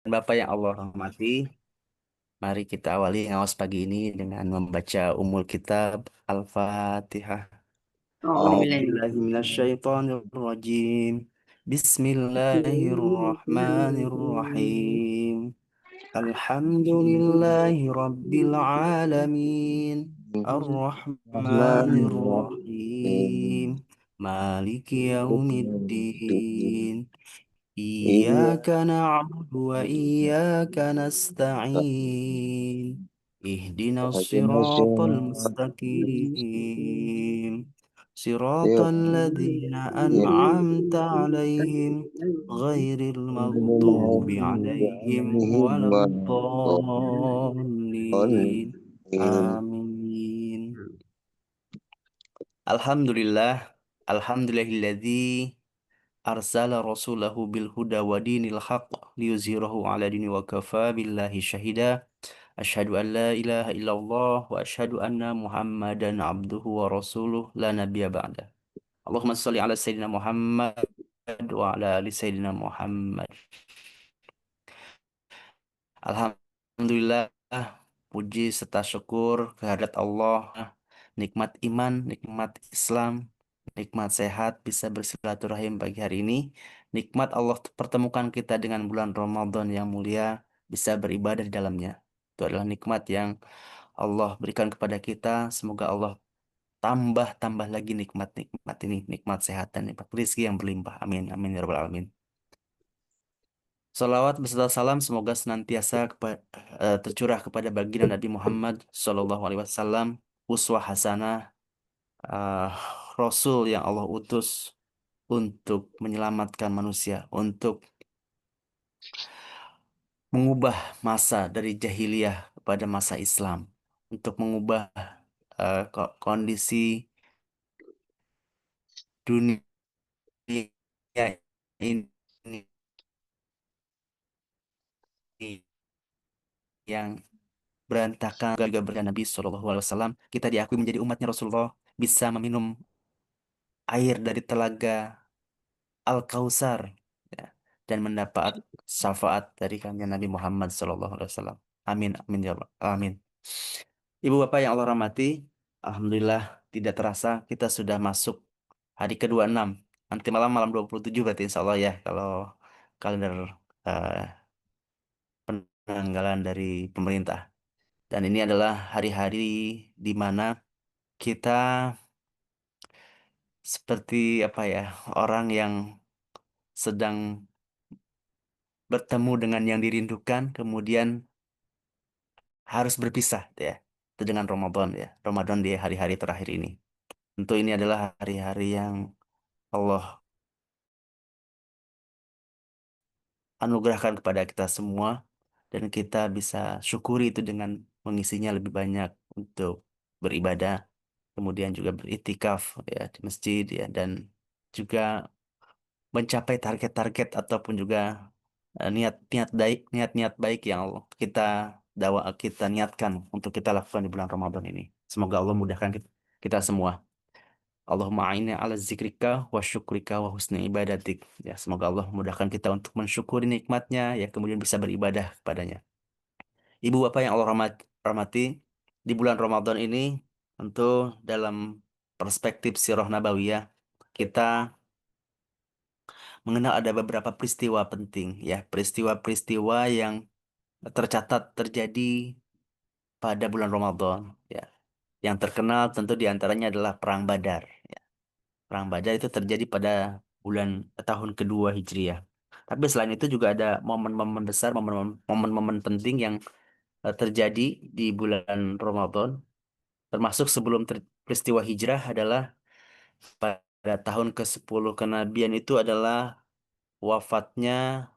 Bapak yang Allah rahmati, mari kita awali ngawas pagi ini dengan membaca Ummul Kitab Al-Fatihah. A'udzubillahiminasyaitonirrajim. Bismillahirrahmanirrahim. Alhamdulillahi Rabbil Alamin. Ar-Rahmanir-Rahim. Bismillahirrahmanirrahim. Maliki Yaumiddin. إياك نعبد وإياك نستعين اهدنا الصراط المستقيم صراط الذين أنعمت عليهم غير المغضوب عليهم ولا الضالين آمين. Alhamdulillah, alhamdulillahilladzi arsala rasulahu bil huda wa dinil haq liyuzhirahu ala dini wa kafa billahi syahida. Asyhadu an la ilaha illallah wa asyhadu anna Muhammadan abduhu wa rasuluh la nabiyya ba'da. Allahumma shalli ala sayyidina Muhammad wa ala ali sayyidina Muhammad. Alhamdulillah, puji serta syukur kehadirat Allah, nikmat iman, nikmat Islam, nikmat sehat, bisa bersilaturahim pagi hari ini, nikmat Allah pertemukan kita dengan bulan Ramadan yang mulia, bisa beribadah di dalamnya. Itu adalah nikmat yang Allah berikan kepada kita. Semoga Allah tambah-tambah lagi nikmat-nikmat ini, nikmat sehat dan nikmat rezeki yang berlimpah. Amin, amin ya rabbal alamin. Salawat beserta salam semoga senantiasa tercurah kepada baginda Nabi Muhammad Sallallahu Alaihi Wasallam, uswah hasanah, eh, Rasul yang Allah utus untuk menyelamatkan manusia, untuk mengubah masa dari jahiliyah kepada masa Islam, untuk mengubah kondisi dunia ini yang berantakan gara-gara berkata Nabi Shallallahu Alaihi Wasallam, kita diakui menjadi umatnya Rasulullah, bisa meminum air dari telaga Al-Kautsar, ya, dan mendapat syafaat dari kanjeng Nabi Muhammad Shallallahu Alaihi Wasallam. Amin, amin ya Allah. Amin. Ibu bapak yang Allah rahmati, alhamdulillah tidak terasa kita sudah masuk hari ke-26. Nanti malam malam 27 berarti insya Allah ya kalau kalender eh, penanggalan dari pemerintah. Dan ini adalah hari-hari di mana kita seperti apa ya, orang yang sedang bertemu dengan yang dirindukan, kemudian harus berpisah ya. Itu dengan Ramadan ya. Ramadan di hari-hari terakhir ini. Tentu ini adalah hari-hari yang Allah anugerahkan kepada kita semua dan kita bisa syukuri itu dengan mengisinya lebih banyak untuk beribadah, kemudian juga beriktikaf ya di masjid ya dan juga mencapai target-target ataupun juga niat-niat baik, niat-niat baik yang kita kita niatkan untuk kita lakukan di bulan Ramadan ini. Semoga Allah mudahkan kita semua. Allahumma a'inna ala zikrika wa syukrika wa husni ibadatik. Ya, semoga Allah mudahkan kita untuk mensyukuri nikmatnya, ya kemudian bisa beribadah kepadanya. Ibu bapak yang Allah rahmati, di bulan Ramadan ini tentu dalam perspektif sirah nabawiyah, kita mengenal ada beberapa peristiwa penting, ya peristiwa-peristiwa yang tercatat terjadi pada bulan Ramadan, ya. Yang terkenal tentu diantaranya adalah Perang Badar. Ya. Perang Badar itu terjadi pada bulan tahun kedua Hijriah. Tapi selain itu juga ada momen-momen besar, momen-momen penting yang terjadi di bulan Ramadan. Termasuk sebelum peristiwa hijrah adalah pada tahun ke-10 kenabian itu adalah wafatnya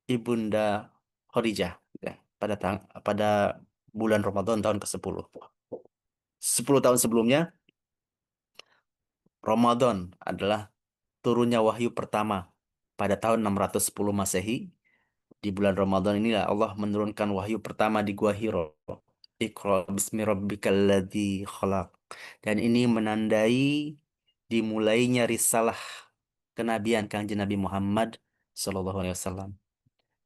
Ibunda Khadijah ya, pada bulan Ramadan tahun ke-10. 10 tahun sebelumnya, Ramadan adalah turunnya wahyu pertama pada tahun 610 Masehi. Di bulan Ramadan inilah Allah menurunkan wahyu pertama di Gua Hiro. Iqra bismi rabbikal ladzi khalaq. Dan ini menandai dimulainya risalah kenabian Kanjeng Nabi Muhammad Sallallahu Alaihi Wasallam.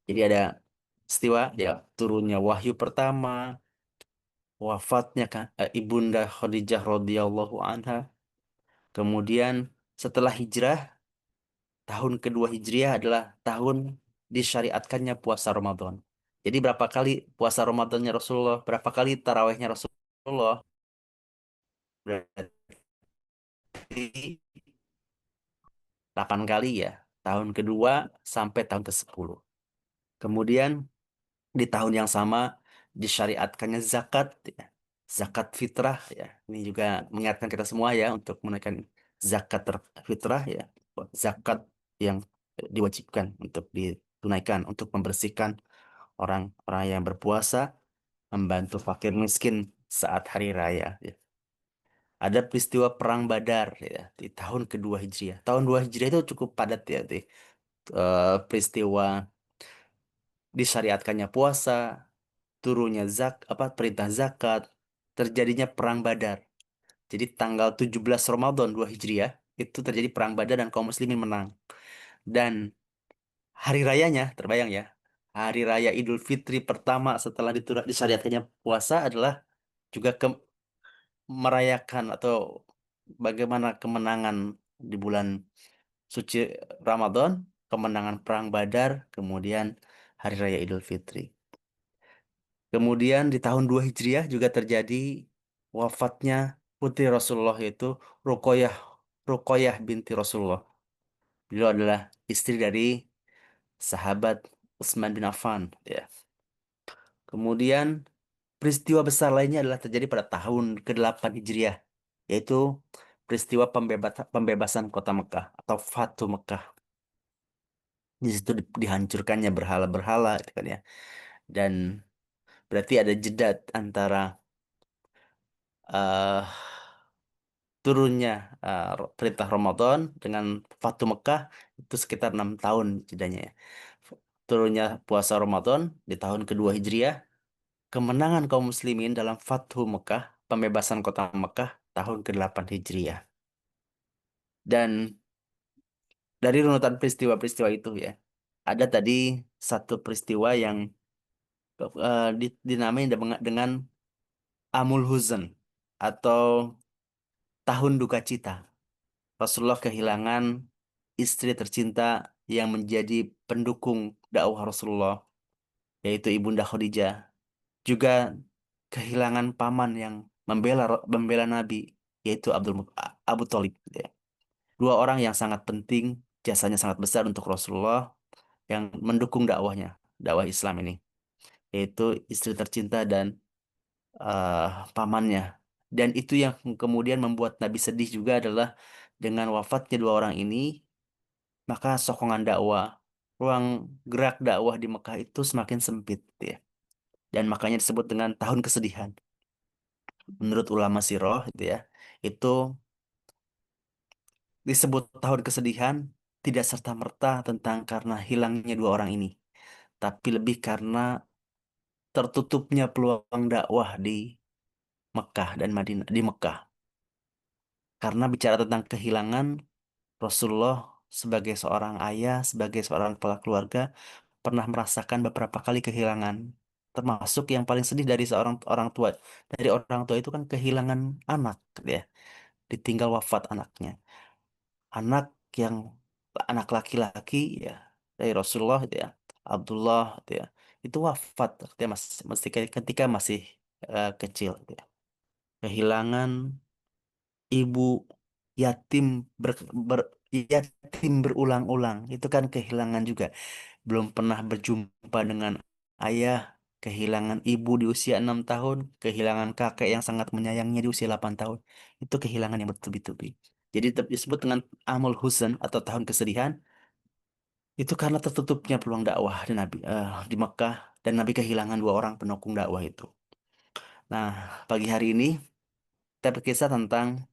Jadi ada peristiwa ya turunnya wahyu pertama, wafatnya kan Ibunda Khadijah radhiyallahu anha. Kemudian setelah hijrah, tahun kedua Hijriah adalah tahun disyariatkannya puasa Ramadan. Jadi berapa kali puasa Ramadannya Rasulullah, berapa kali tarawehnya Rasulullah? Berarti 8 kali ya. Tahun kedua sampai tahun ke-10. Kemudian di tahun yang sama disyariatkannya zakat ya. Zakat fitrah ya. Ini juga mengingatkan kita semua ya untuk menunaikan fitrah ya. Zakat yang diwajibkan untuk ditunaikan untuk membersihkan orang-orang yang berpuasa, membantu fakir miskin saat hari raya ya. Ada peristiwa Perang Badar ya di tahun kedua Hijriah. Tahun 2 Hijriah itu cukup padat ya, peristiwa disyariatkannya puasa, turunnya perintah zakat, terjadinya perang Badar. Jadi tanggal 17 Ramadan 2 Hijriah itu terjadi perang Badar dan kaum muslimin menang. Dan hari rayanya terbayang ya. Hari raya Idul Fitri pertama setelah disyariatkannya puasa adalah juga merayakan atau bagaimana kemenangan di bulan suci Ramadan, kemenangan perang Badar, kemudian hari raya Idul Fitri. Kemudian di tahun 2 Hijriah juga terjadi wafatnya putri Rasulullah yaitu Ruqayyah Ruqayyah binti Rasulullah. Beliau adalah istri dari sahabat Utsman bin Affan ya. Kemudian peristiwa besar lainnya adalah terjadi pada tahun ke-8 Hijriah yaitu peristiwa pembebasan kota Mekah atau Fatu Mekah. Di situ dihancurkannya berhala-berhala gitu kan ya. Dan berarti ada jeda antara eh turunnya perintah Ramadan dengan Fatu Mekah itu sekitar 6 tahun jedanya ya. Turunnya puasa Ramadan di tahun kedua Hijriah, kemenangan kaum muslimin dalam Fathu Mekah, pembebasan kota Mekah tahun ke-8 Hijriah. Dan dari runutan peristiwa-peristiwa itu ya, ada tadi satu peristiwa yang dinamai dengan Amul Huzn atau tahun duka cita. Rasulullah kehilangan istri tercinta yang menjadi pendukung dakwah Rasulullah, yaitu Ibunda Khadijah. Juga kehilangan paman yang membela Nabi, yaitu Abu Thalib. Ya. Dua orang yang sangat penting, jasanya sangat besar untuk Rasulullah yang mendukung dakwah Islam ini, yaitu istri tercinta dan eh, pamannya. Dan itu yang kemudian membuat Nabi sedih juga adalah dengan wafatnya dua orang ini, maka sokongan dakwah, ruang gerak dakwah di Mekah itu semakin sempit ya. Dan makanya disebut dengan tahun kesedihan. Menurut ulama sirah itu ya, itu disebut tahun kesedihan tidak serta-merta tentang karena hilangnya dua orang ini, tapi lebih karena tertutupnya peluang dakwah di Mekah dan Madinah di Mekah. Karena bicara tentang kehilangan, Rasulullah sebagai seorang ayah, sebagai seorang kepala keluarga, pernah merasakan beberapa kali kehilangan. Termasuk yang paling sedih dari seorang orang tua. Dari orang tua itu kan kehilangan anak, ya. Ditinggal wafat anaknya. Anak yang anak laki-laki, ya, dari Rasulullah, itu ya, Abdullah, itu ya, itu wafat ketika masih kecil, gitu ya. Kehilangan ibu yatim ber, ber- yatim berulang-ulang itu kan kehilangan juga belum pernah berjumpa dengan ayah, kehilangan ibu di usia 6 tahun, kehilangan kakek yang sangat menyayangnya di usia 8 tahun. Itu kehilangan yang bertubi-tubi. Jadi disebut dengan Amul Huzn atau tahun kesedihan, itu karena tertutupnya peluang dakwah di Mekah dan Nabi kehilangan dua orang pendukung dakwah itu. Nah, pagi hari ini kita berkisah tentang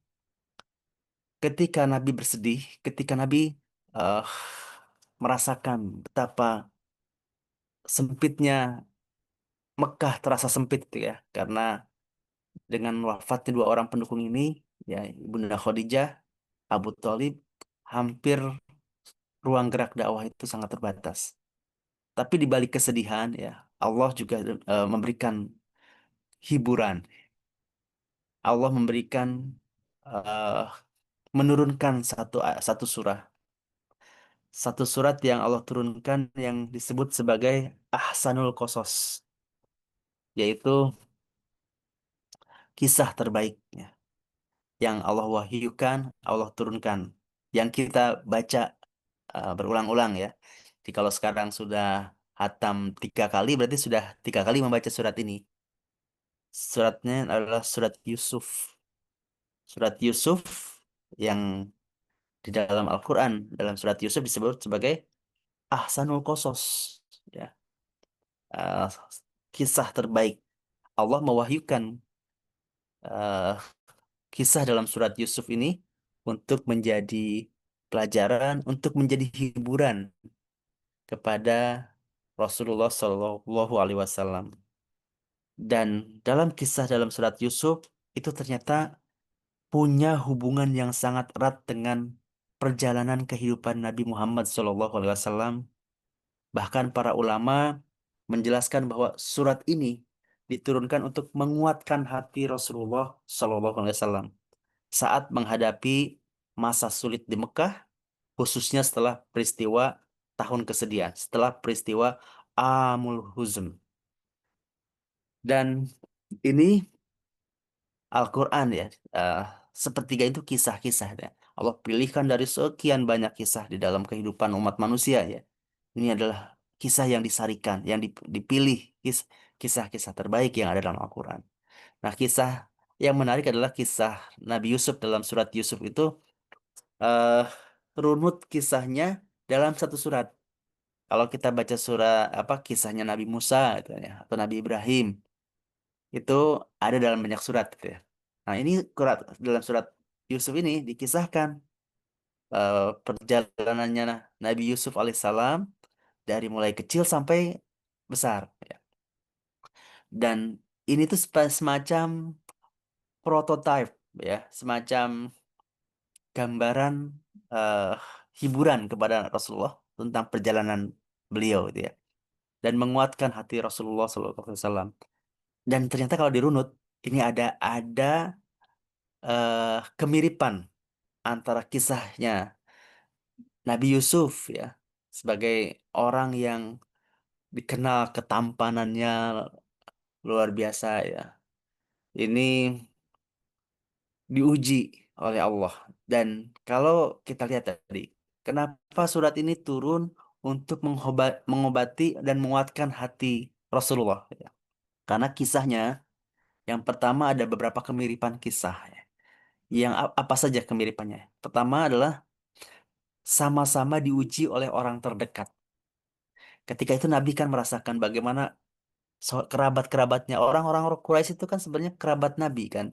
ketika Nabi bersedih, ketika Nabi eh, merasakan betapa sempitnya Mekah terasa sempit gitu ya karena dengan wafatnya dua orang pendukung ini ya Ibunda Khadijah, Abu Thalib hampir ruang gerak dakwah itu sangat terbatas. Tapi di balik kesedihan ya, Allah juga memberikan hiburan. Allah memberikan eh, menurunkan satu surah, satu surat yang Allah turunkan yang disebut sebagai Ahsanul Qasas, yaitu kisah terbaiknya yang Allah wahyukan, Allah turunkan, yang kita baca berulang-ulang ya. Jadi kalau sekarang sudah hatam 3 kali, berarti sudah 3 kali membaca surat ini. Suratnya adalah surat Yusuf. Surat Yusuf yang di dalam Al-Quran, dalam surat Yusuf disebut sebagai Ahsanul Qasas. Ya, eh, kisah terbaik. Allah mewahyukan eh, kisah dalam surat Yusuf ini untuk menjadi pelajaran, untuk menjadi hiburan kepada Rasulullah Shallallahu Alaihi Wasallam. Dan dalam kisah dalam surat Yusuf itu ternyata punya hubungan yang sangat erat dengan perjalanan kehidupan Nabi Muhammad Shallallahu Alaihi Wasallam. Bahkan para ulama menjelaskan bahwa surat ini diturunkan untuk menguatkan hati Rasulullah Shallallahu Alaihi Wasallam saat menghadapi masa sulit di Mekah, khususnya setelah peristiwa tahun kesedihan, setelah peristiwa Amul Huzn. Dan ini Al-Quran ya, eh, sepertiga itu kisah-kisah ya. Allah pilihkan dari sekian banyak kisah di dalam kehidupan umat manusia ya. Ini adalah kisah yang disarikan, yang dipilih kisah-kisah terbaik yang ada dalam Al-Quran. Nah, kisah yang menarik adalah kisah Nabi Yusuf dalam surat Yusuf itu eh, runut kisahnya dalam satu surat. Kalau kita baca surah apa kisahnya Nabi Musa gitu ya, atau Nabi Ibrahim itu ada dalam banyak surat gitu ya. Nah, ini dalam surat Yusuf ini dikisahkan perjalanannya Nabi Yusuf alaihissalam dari mulai kecil sampai besar ya. Dan ini tuh semacam prototype ya, semacam gambaran eh, hiburan kepada Rasulullah tentang perjalanan beliau gitu ya, dan menguatkan hati Rasulullah SAW. Dan ternyata kalau dirunut ini ada kemiripan antara kisahnya Nabi Yusuf ya sebagai orang yang dikenal ketampanannya luar biasa ya. Ini diuji oleh Allah. Dan kalau kita lihat tadi, kenapa surat ini turun untuk mengobati dan menguatkan hati Rasulullah? Ya. Karena kisahnya, yang pertama ada beberapa kemiripan kisah. Ya. Yang apa saja kemiripannya? Pertama adalah sama-sama diuji oleh orang terdekat. Ketika itu Nabi kan merasakan bagaimana kerabat-kerabatnya orang-orang Quraisy itu kan sebenarnya kerabat Nabi kan.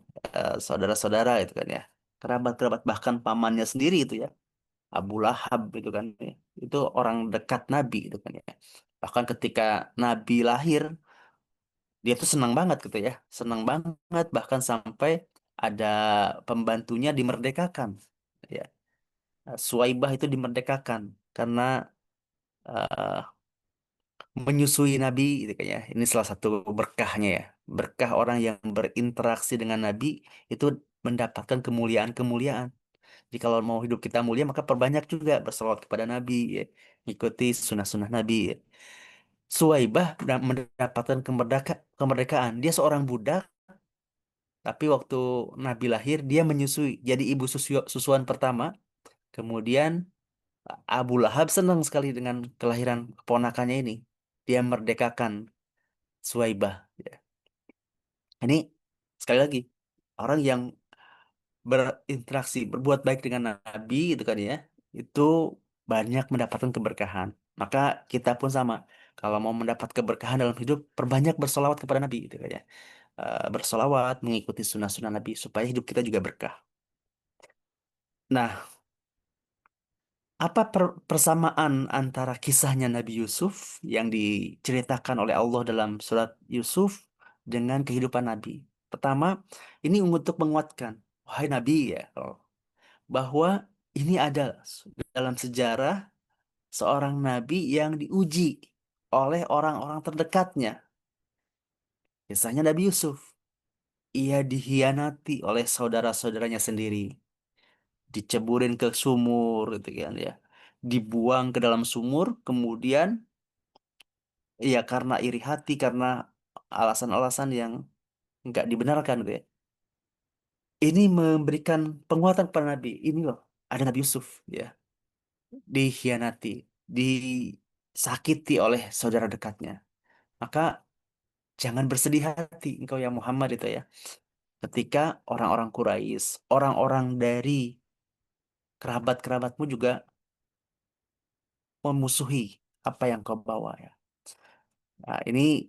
Saudara-saudara itu kan ya, kerabat-kerabat bahkan pamannya sendiri itu ya, Abu Lahab itu kan ya. Itu orang dekat Nabi itu kan ya. Bahkan ketika Nabi lahir dia tuh senang banget gitu ya, senang banget bahkan sampai ada pembantunya dimerdekakan ya. Suwaibah itu dimerdekakan karena eh, menyusui Nabi gitu kan ya. Ini salah satu berkahnya ya. Berkah orang yang berinteraksi dengan Nabi itu mendapatkan kemuliaan-kemuliaan. Jadi kalau mau hidup kita mulia maka perbanyak juga berselawat kepada Nabi ya. Ikuti sunnah-sunnah Nabi ya. Suwaibah mendapatkan kemerdekaan. Dia seorang budak tapi waktu Nabi lahir dia menyusui. Jadi ibu susuan pertama. Kemudian Abu Lahab senang sekali dengan kelahiran keponakannya ini. Dia merdekakan Suwaibah. Ya. Ini sekali lagi orang yang berinteraksi, berbuat baik dengan Nabi itu kan ya, itu banyak mendapatkan keberkahan. Maka kita pun sama. Kalau mau mendapat keberkahan dalam hidup, perbanyak bersolawat kepada Nabi gitu kan ya. Bersolawat, mengikuti sunnah-sunnah Nabi supaya hidup kita juga berkah. Nah, apa persamaan antara kisahnya Nabi Yusuf yang diceritakan oleh Allah dalam surat Yusuf dengan kehidupan Nabi? Pertama, ini untuk menguatkan, wahai Nabi ya, bahwa ini ada dalam sejarah seorang Nabi yang diuji. oleh orang-orang terdekatnya. Misalnya Nabi Yusuf, ia dihianati oleh saudara-saudaranya sendiri, diceburin ke sumur gitu kan ya, dibuang ke dalam sumur, kemudian ya karena iri hati, karena alasan-alasan yang nggak dibenarkan gitu ya. Ini memberikan penguatan kepada Nabi. Ini loh, ada Nabi Yusuf ya, dikhianati, disakiti oleh saudara dekatnya. Maka jangan bersedih hati engkau ya Muhammad itu ya. Ketika orang-orang Quraisy, orang-orang dari kerabat-kerabatmu juga memusuhi apa yang kau bawa ya. Nah, ini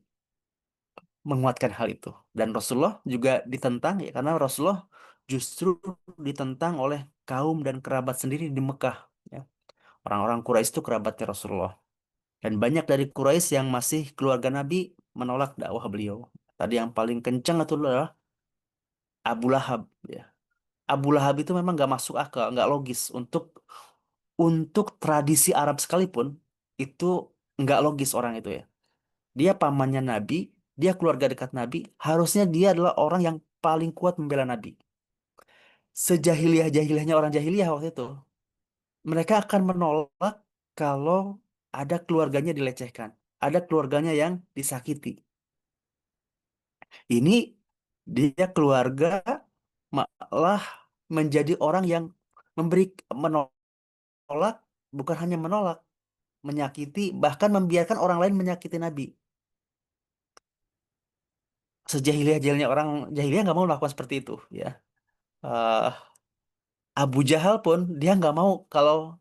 menguatkan hal itu. Dan Rasulullah juga ditentang ya karena Rasulullah justru ditentang oleh kaum dan kerabat sendiri di Mekah ya. Orang-orang Quraisy itu kerabatnya Rasulullah. Dan banyak dari Quraisy yang masih keluarga Nabi menolak dakwah beliau. Tadi yang paling kencang itu adalah Abu Lahab ya. Abu Lahab itu memang nggak masuk akal, nggak logis untuk tradisi Arab sekalipun itu nggak logis orang itu ya. Dia pamannya Nabi, dia keluarga dekat Nabi, harusnya dia adalah orang yang paling kuat membela Nabi. Sejahiliyah-jahiliyahnya orang jahiliyah waktu itu, mereka akan menolak kalau ada keluarganya dilecehkan, ada keluarganya yang disakiti. Ini dia keluarga malah menjadi orang yang memberi menolak, bukan hanya menolak, menyakiti, bahkan membiarkan orang lain menyakiti Nabi. Sejahiliyah-jahilnya orang jahiliyah nggak mau melakukan seperti itu ya. Eh, Abu Jahal pun dia nggak mau kalau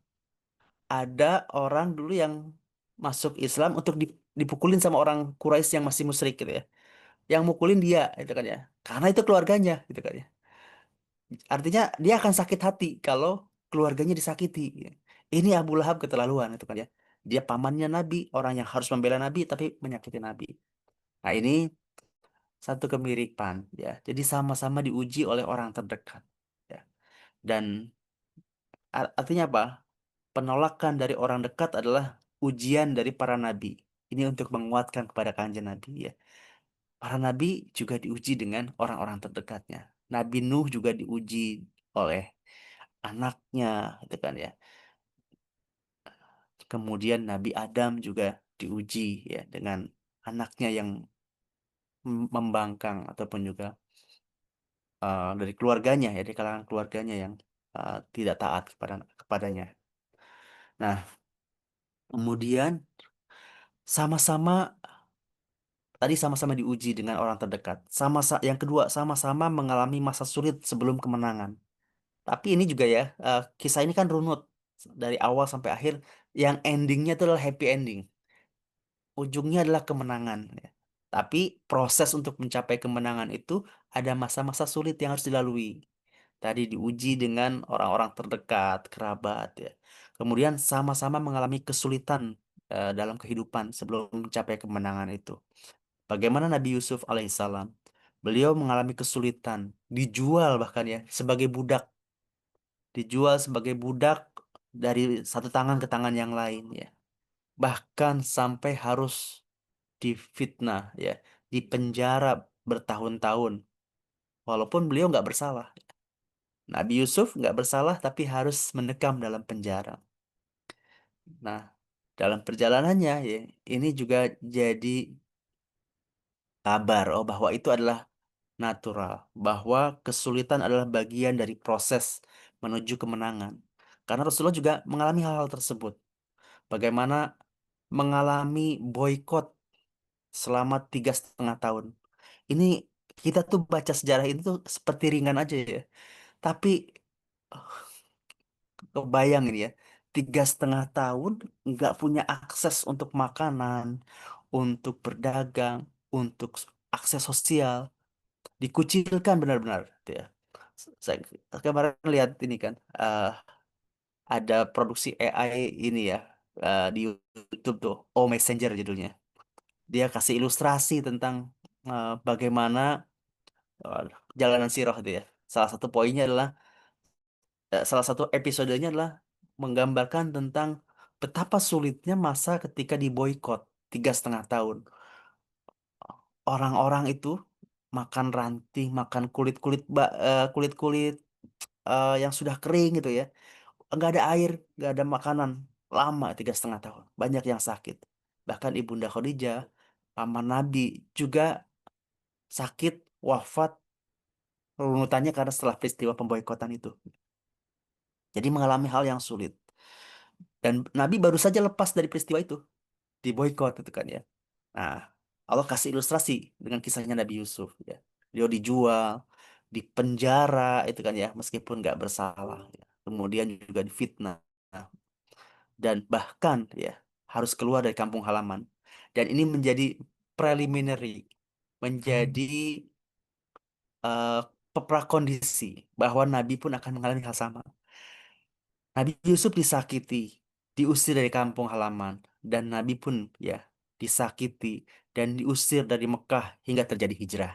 ada orang dulu yang masuk Islam untuk dipukulin sama orang Quraisy yang masih musyrik gitu ya. Yang mukulin dia itu kan ya. Karena itu keluarganya gitu kan ya. Artinya dia akan sakit hati kalau keluarganya disakiti. Ini Abu Lahab keterlaluan itu kan ya. Dia pamannya Nabi, orang yang harus membela Nabi tapi menyakiti Nabi. Nah, ini satu kemiripan ya. Jadi sama-sama diuji oleh orang terdekat ya. Dan artinya apa? Penolakan dari orang dekat adalah ujian dari para nabi. Ini untuk menguatkan kepada kanjeng Nabi ya. Para nabi juga diuji dengan orang-orang terdekatnya. Nabi Nuh juga diuji oleh anaknya, gitu kan ya. Kemudian Nabi Adam juga diuji ya dengan anaknya yang membangkang ataupun juga dari keluarganya ya, dari kalangan keluarganya yang tidak taat kepadanya. Nah, kemudian sama-sama tadi sama-sama diuji dengan orang terdekat. Yang kedua, sama-sama mengalami masa sulit sebelum kemenangan. Tapi ini juga ya, kisah ini kan runut dari awal sampai akhir. Yang endingnya itu adalah happy ending. Ujungnya adalah kemenangan ya. Tapi proses untuk mencapai kemenangan itu ada masa-masa sulit yang harus dilalui. Tadi diuji dengan orang-orang terdekat, kerabat ya. Kemudian sama-sama mengalami kesulitan dalam kehidupan sebelum mencapai kemenangan itu. Bagaimana Nabi Yusuf alaihissalam? Beliau mengalami kesulitan, dijual bahkan ya sebagai budak, dijual sebagai budak dari satu tangan ke tangan yang lain ya. Bahkan sampai harus difitnah ya, dipenjara bertahun-tahun, walaupun beliau nggak bersalah. Nabi Yusuf nggak bersalah tapi harus mendekam dalam penjara. Nah, dalam perjalanannya ya, ini juga jadi kabar oh bahwa itu adalah natural, bahwa kesulitan adalah bagian dari proses menuju kemenangan. Karena Rasulullah juga mengalami hal-hal tersebut. Bagaimana mengalami boykot selama 3,5 tahun. Ini kita tuh baca sejarah ini tuh seperti ringan aja ya. Tapi eh, kebayang ini ya, 3,5 tahun nggak punya akses untuk makanan, untuk berdagang, untuk akses sosial. Dikucilkan benar-benar gitu ya. Saya kemarin lihat ini kan ada produksi AI ini ya di YouTube tuh Oh Messenger judulnya. Dia kasih ilustrasi tentang bagaimana uh, jalanan Sirah itu ya. Salah satu poinnya adalah salah satu episodenya adalah menggambarkan tentang betapa sulitnya masa ketika diboykot. 3,5 tahun. Orang-orang itu makan ranting, makan kulit-kulit yang sudah kering gitu ya. Nggak ada air, nggak ada makanan. Lama 3,5 tahun. Banyak yang sakit. Bahkan Ibunda Khadijah, paman Nabi, juga sakit, wafat, runutannya karena setelah peristiwa pemboikotan itu. Jadi mengalami hal yang sulit. Dan Nabi baru saja lepas dari peristiwa itu, diboikot itu kan ya. Nah, Allah kasih ilustrasi dengan kisahnya Nabi Yusuf ya. Dia dijual, dipenjara itu kan ya, meskipun nggak bersalah ya. Kemudian juga difitnah dan bahkan ya harus keluar dari kampung halaman. Dan ini menjadi preliminary, menjadi eh, prakondisi bahwa Nabi pun akan mengalami hal sama. Nabi Yusuf disakiti, diusir dari kampung halaman, dan Nabi pun ya disakiti dan diusir dari Mekah hingga terjadi hijrah.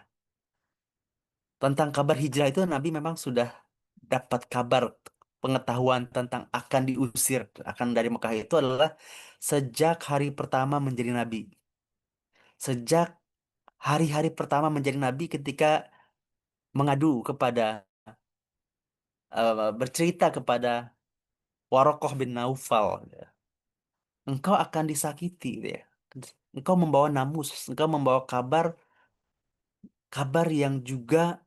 Tentang kabar hijrah itu Nabi memang sudah dapat kabar pengetahuan tentang akan diusir akan dari Mekah itu adalah sejak hari pertama menjadi Nabi. Sejak hari-hari pertama menjadi Nabi ketika mengadu kepada bercerita kepada Warokoh bin Naufal. Engkau akan disakiti gitu ya. Engkau membawa namus, engkau membawa kabar kabar yang juga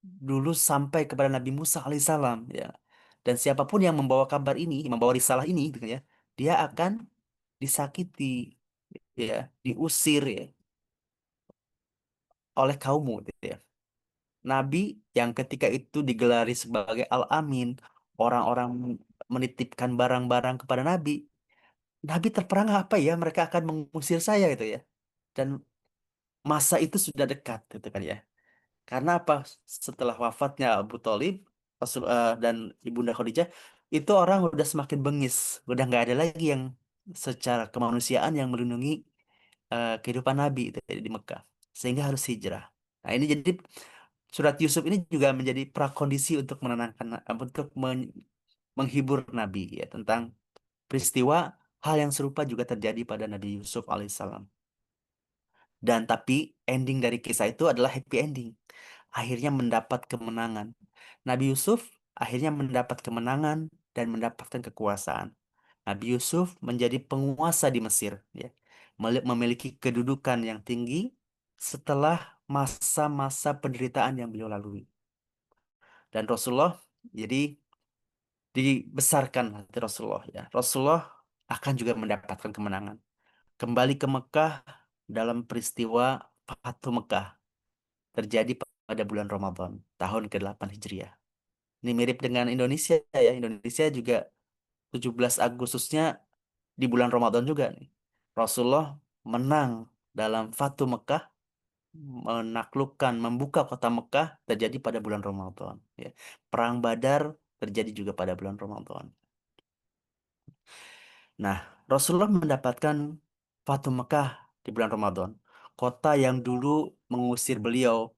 dulu sampai kepada Nabi Musa alaihissalam ya. Dan siapapun yang membawa kabar ini, membawa risalah ini gitu ya, dia akan disakiti ya, diusir ya oleh kaummu gitu ya. Nabi yang ketika itu digelari sebagai Al-Amin, orang-orang menitipkan barang-barang kepada Nabi. Nabi terperangah apa ya, mereka akan mengusir saya gitu ya. Dan masa itu sudah dekat gitu kan ya. Karena apa? Setelah wafatnya Abu Thalib dan Ibunda Khadijah, itu orang udah semakin bengis, udah nggak ada lagi yang secara kemanusiaan yang melindungi kehidupan Nabi itu di Mekah, sehingga harus hijrah. Nah ini jadi surat Yusuf ini juga menjadi prakondisi untuk menenangkan, menghibur Nabi ya tentang peristiwa hal yang serupa juga terjadi pada Nabi Yusuf alaihissalam. Dan tapi ending dari kisah itu adalah happy ending. Akhirnya mendapat kemenangan. Nabi Yusuf akhirnya mendapat kemenangan dan mendapatkan kekuasaan. Nabi Yusuf menjadi penguasa di Mesir, ya. Memiliki kedudukan yang tinggi setelah masa-masa penderitaan yang beliau lalui. Dan Rasulullah jadi dibesarkan hati Rasulullah, ya. Rasulullah akan juga mendapatkan kemenangan. Kembali ke Mekah dalam peristiwa Fatu Mekah terjadi pada bulan Ramadan tahun ke-8 Hijriah. Ini mirip dengan Indonesia ya. Indonesia juga 17 Agustusnya di bulan Ramadan juga nih. Rasulullah menang dalam Fatu Mekah, menaklukkan, membuka kota Mekah terjadi pada bulan Ramadan. Ya. Perang Badar terjadi juga pada bulan Ramadan. Nah, Rasulullah mendapatkan Fatu Mekah di bulan Ramadan. Kota yang dulu mengusir beliau,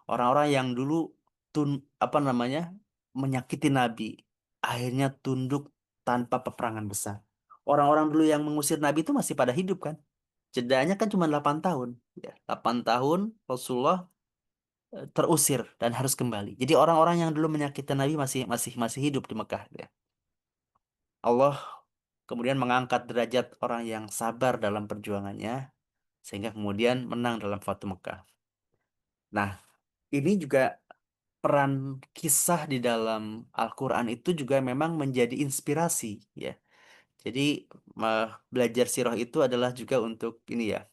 orang-orang yang dulu tun apa namanya menyakiti Nabi, akhirnya tunduk tanpa peperangan besar. Orang-orang dulu yang mengusir Nabi itu masih pada hidup kan? Jedanya kan cuma 8 tahun. Ya, 8 tahun Rasulullah terusir dan harus kembali. Jadi orang-orang yang dulu menyakiti Nabi masih masih masih hidup di Mekah. Ya. Allah kemudian mengangkat derajat orang yang sabar dalam perjuangannya sehingga kemudian menang dalam Fatu Mekah. Nah, ini juga peran kisah di dalam Al-Quran itu juga memang menjadi inspirasi ya. Jadi eh, belajar sirah itu adalah juga untuk ini ya,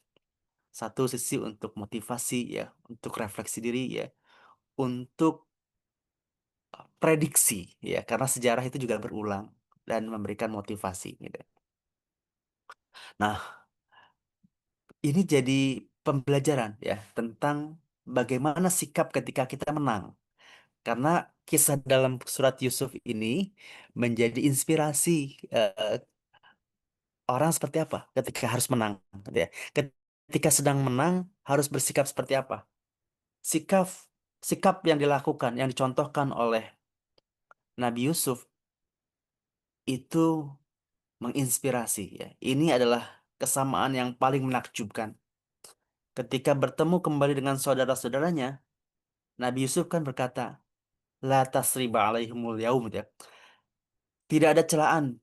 satu sisi untuk motivasi ya, untuk refleksi diri ya, untuk prediksi ya, karena sejarah itu juga berulang dan memberikan motivasi gitu. Nah, ini jadi pembelajaran ya tentang bagaimana sikap ketika kita menang. Karena kisah dalam surat Yusuf ini menjadi inspirasi eh, orang seperti apa ketika harus menang, gitu ya. Ketika sedang menang harus bersikap seperti apa? Sikap sikap yang dilakukan, yang dicontohkan oleh Nabi Yusuf itu menginspirasi ya. Ini adalah kesamaan yang paling menakjubkan. Ketika bertemu kembali dengan saudara-saudaranya, Nabi Yusuf kan berkata, La tasriba alaihimul yaum, gitu ya. Tidak ada celaan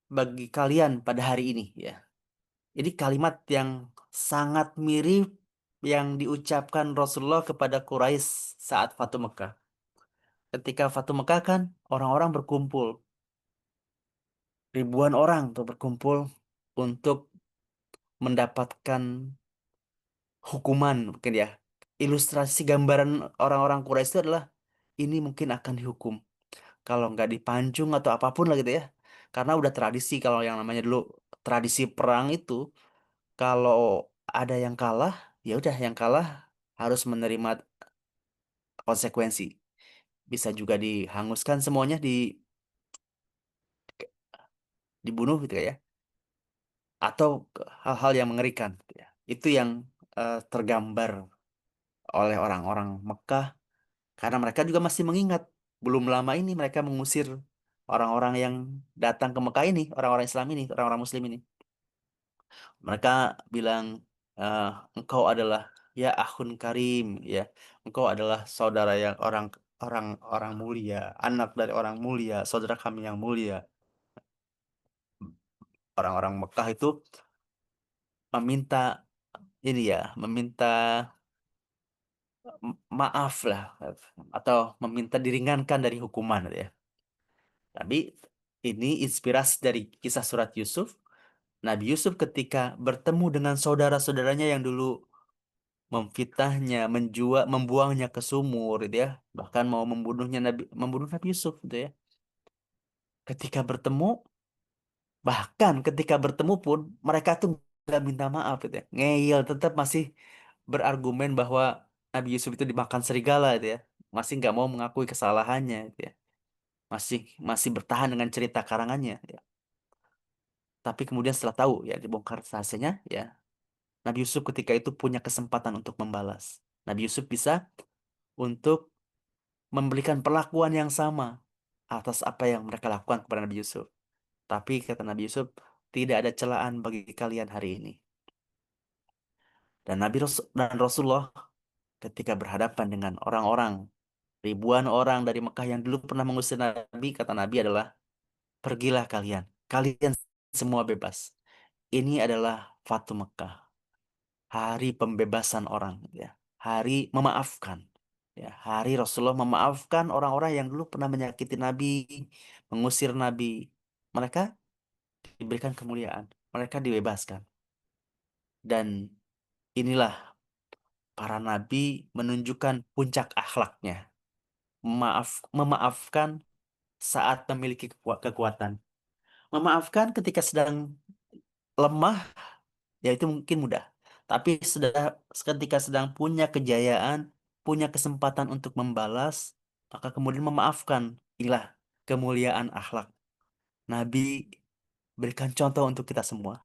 bagi kalian pada hari ini, ya. Jadi kalimat yang sangat mirip yang diucapkan Rasulullah kepada Quraisy saat Fatu Mekah. Ketika Fatu Mekah kan orang-orang berkumpul, ribuan orang tuh berkumpul untuk mendapatkan hukuman mungkin ya. Ilustrasi gambaran orang-orang Quraisy itu adalah ini mungkin akan dihukum. Kalau nggak dipancung atau apapun lah gitu ya. Karena udah tradisi kalau yang namanya dulu tradisi perang itu kalau ada yang kalah, ya udah yang kalah harus menerima konsekuensi. Bisa juga dihanguskan semuanya, dibunuh gitu ya. Atau hal-hal yang mengerikan gitu ya. Itu yang tergambar oleh orang-orang Mekah karena mereka juga masih mengingat belum lama ini mereka mengusir orang-orang yang datang ke Mekah ini, orang-orang Islam ini, orang-orang Muslim ini. Mereka bilang, eh, engkau adalah ya akhun karim, ya, engkau adalah saudara yang orang orang orang mulia, anak dari orang mulia, saudara kami yang mulia. Orang-orang Mekah itu meminta ini ya, meminta maaf lah atau meminta diringankan dari hukuman gitu ya. Tapi ini inspirasi dari kisah surat Yusuf. Nabi Yusuf ketika bertemu dengan saudara-saudaranya yang dulu memfitnahnya, membuangnya ke sumur, gitu ya, bahkan mau membunuh Nabi Yusuf, gitu ya. Ketika bertemu, bahkan ketika bertemu pun mereka tuh nggak minta maaf, gitu ya. Ngeyel, tetap masih berargumen bahwa Nabi Yusuf itu dimakan serigala, gitu ya. Masih nggak mau mengakui kesalahannya, gitu ya. Masih masih bertahan dengan cerita karangannya, ya. Tapi kemudian setelah tahu ya dibongkar rahasianya, ya Nabi Yusuf ketika itu punya kesempatan untuk membalas. Nabi Yusuf bisa untuk memberikan perlakuan yang sama atas apa yang mereka lakukan kepada Nabi Yusuf. Tapi kata Nabi Yusuf, tidak ada celaan bagi kalian hari ini. Dan dan Rasulullah ketika berhadapan dengan orang-orang, ribuan orang dari Mekah yang dulu pernah mengusir Nabi, kata Nabi adalah, pergilah kalian. Kalian semua bebas. Ini adalah Fatu Mekah. Hari pembebasan orang. Ya. Hari memaafkan. Ya, hari Rasulullah memaafkan orang-orang yang dulu pernah menyakiti Nabi, mengusir Nabi. Mereka diberikan kemuliaan. Mereka dibebaskan. Dan inilah para nabi menunjukkan puncak akhlaknya. Memaafkan saat memiliki kekuatan. Memaafkan ketika sedang lemah, ya itu mungkin mudah. Tapi ketika sedang punya kejayaan, punya kesempatan untuk membalas, maka kemudian memaafkan. Inilah kemuliaan akhlak. Nabi berikan contoh untuk kita semua.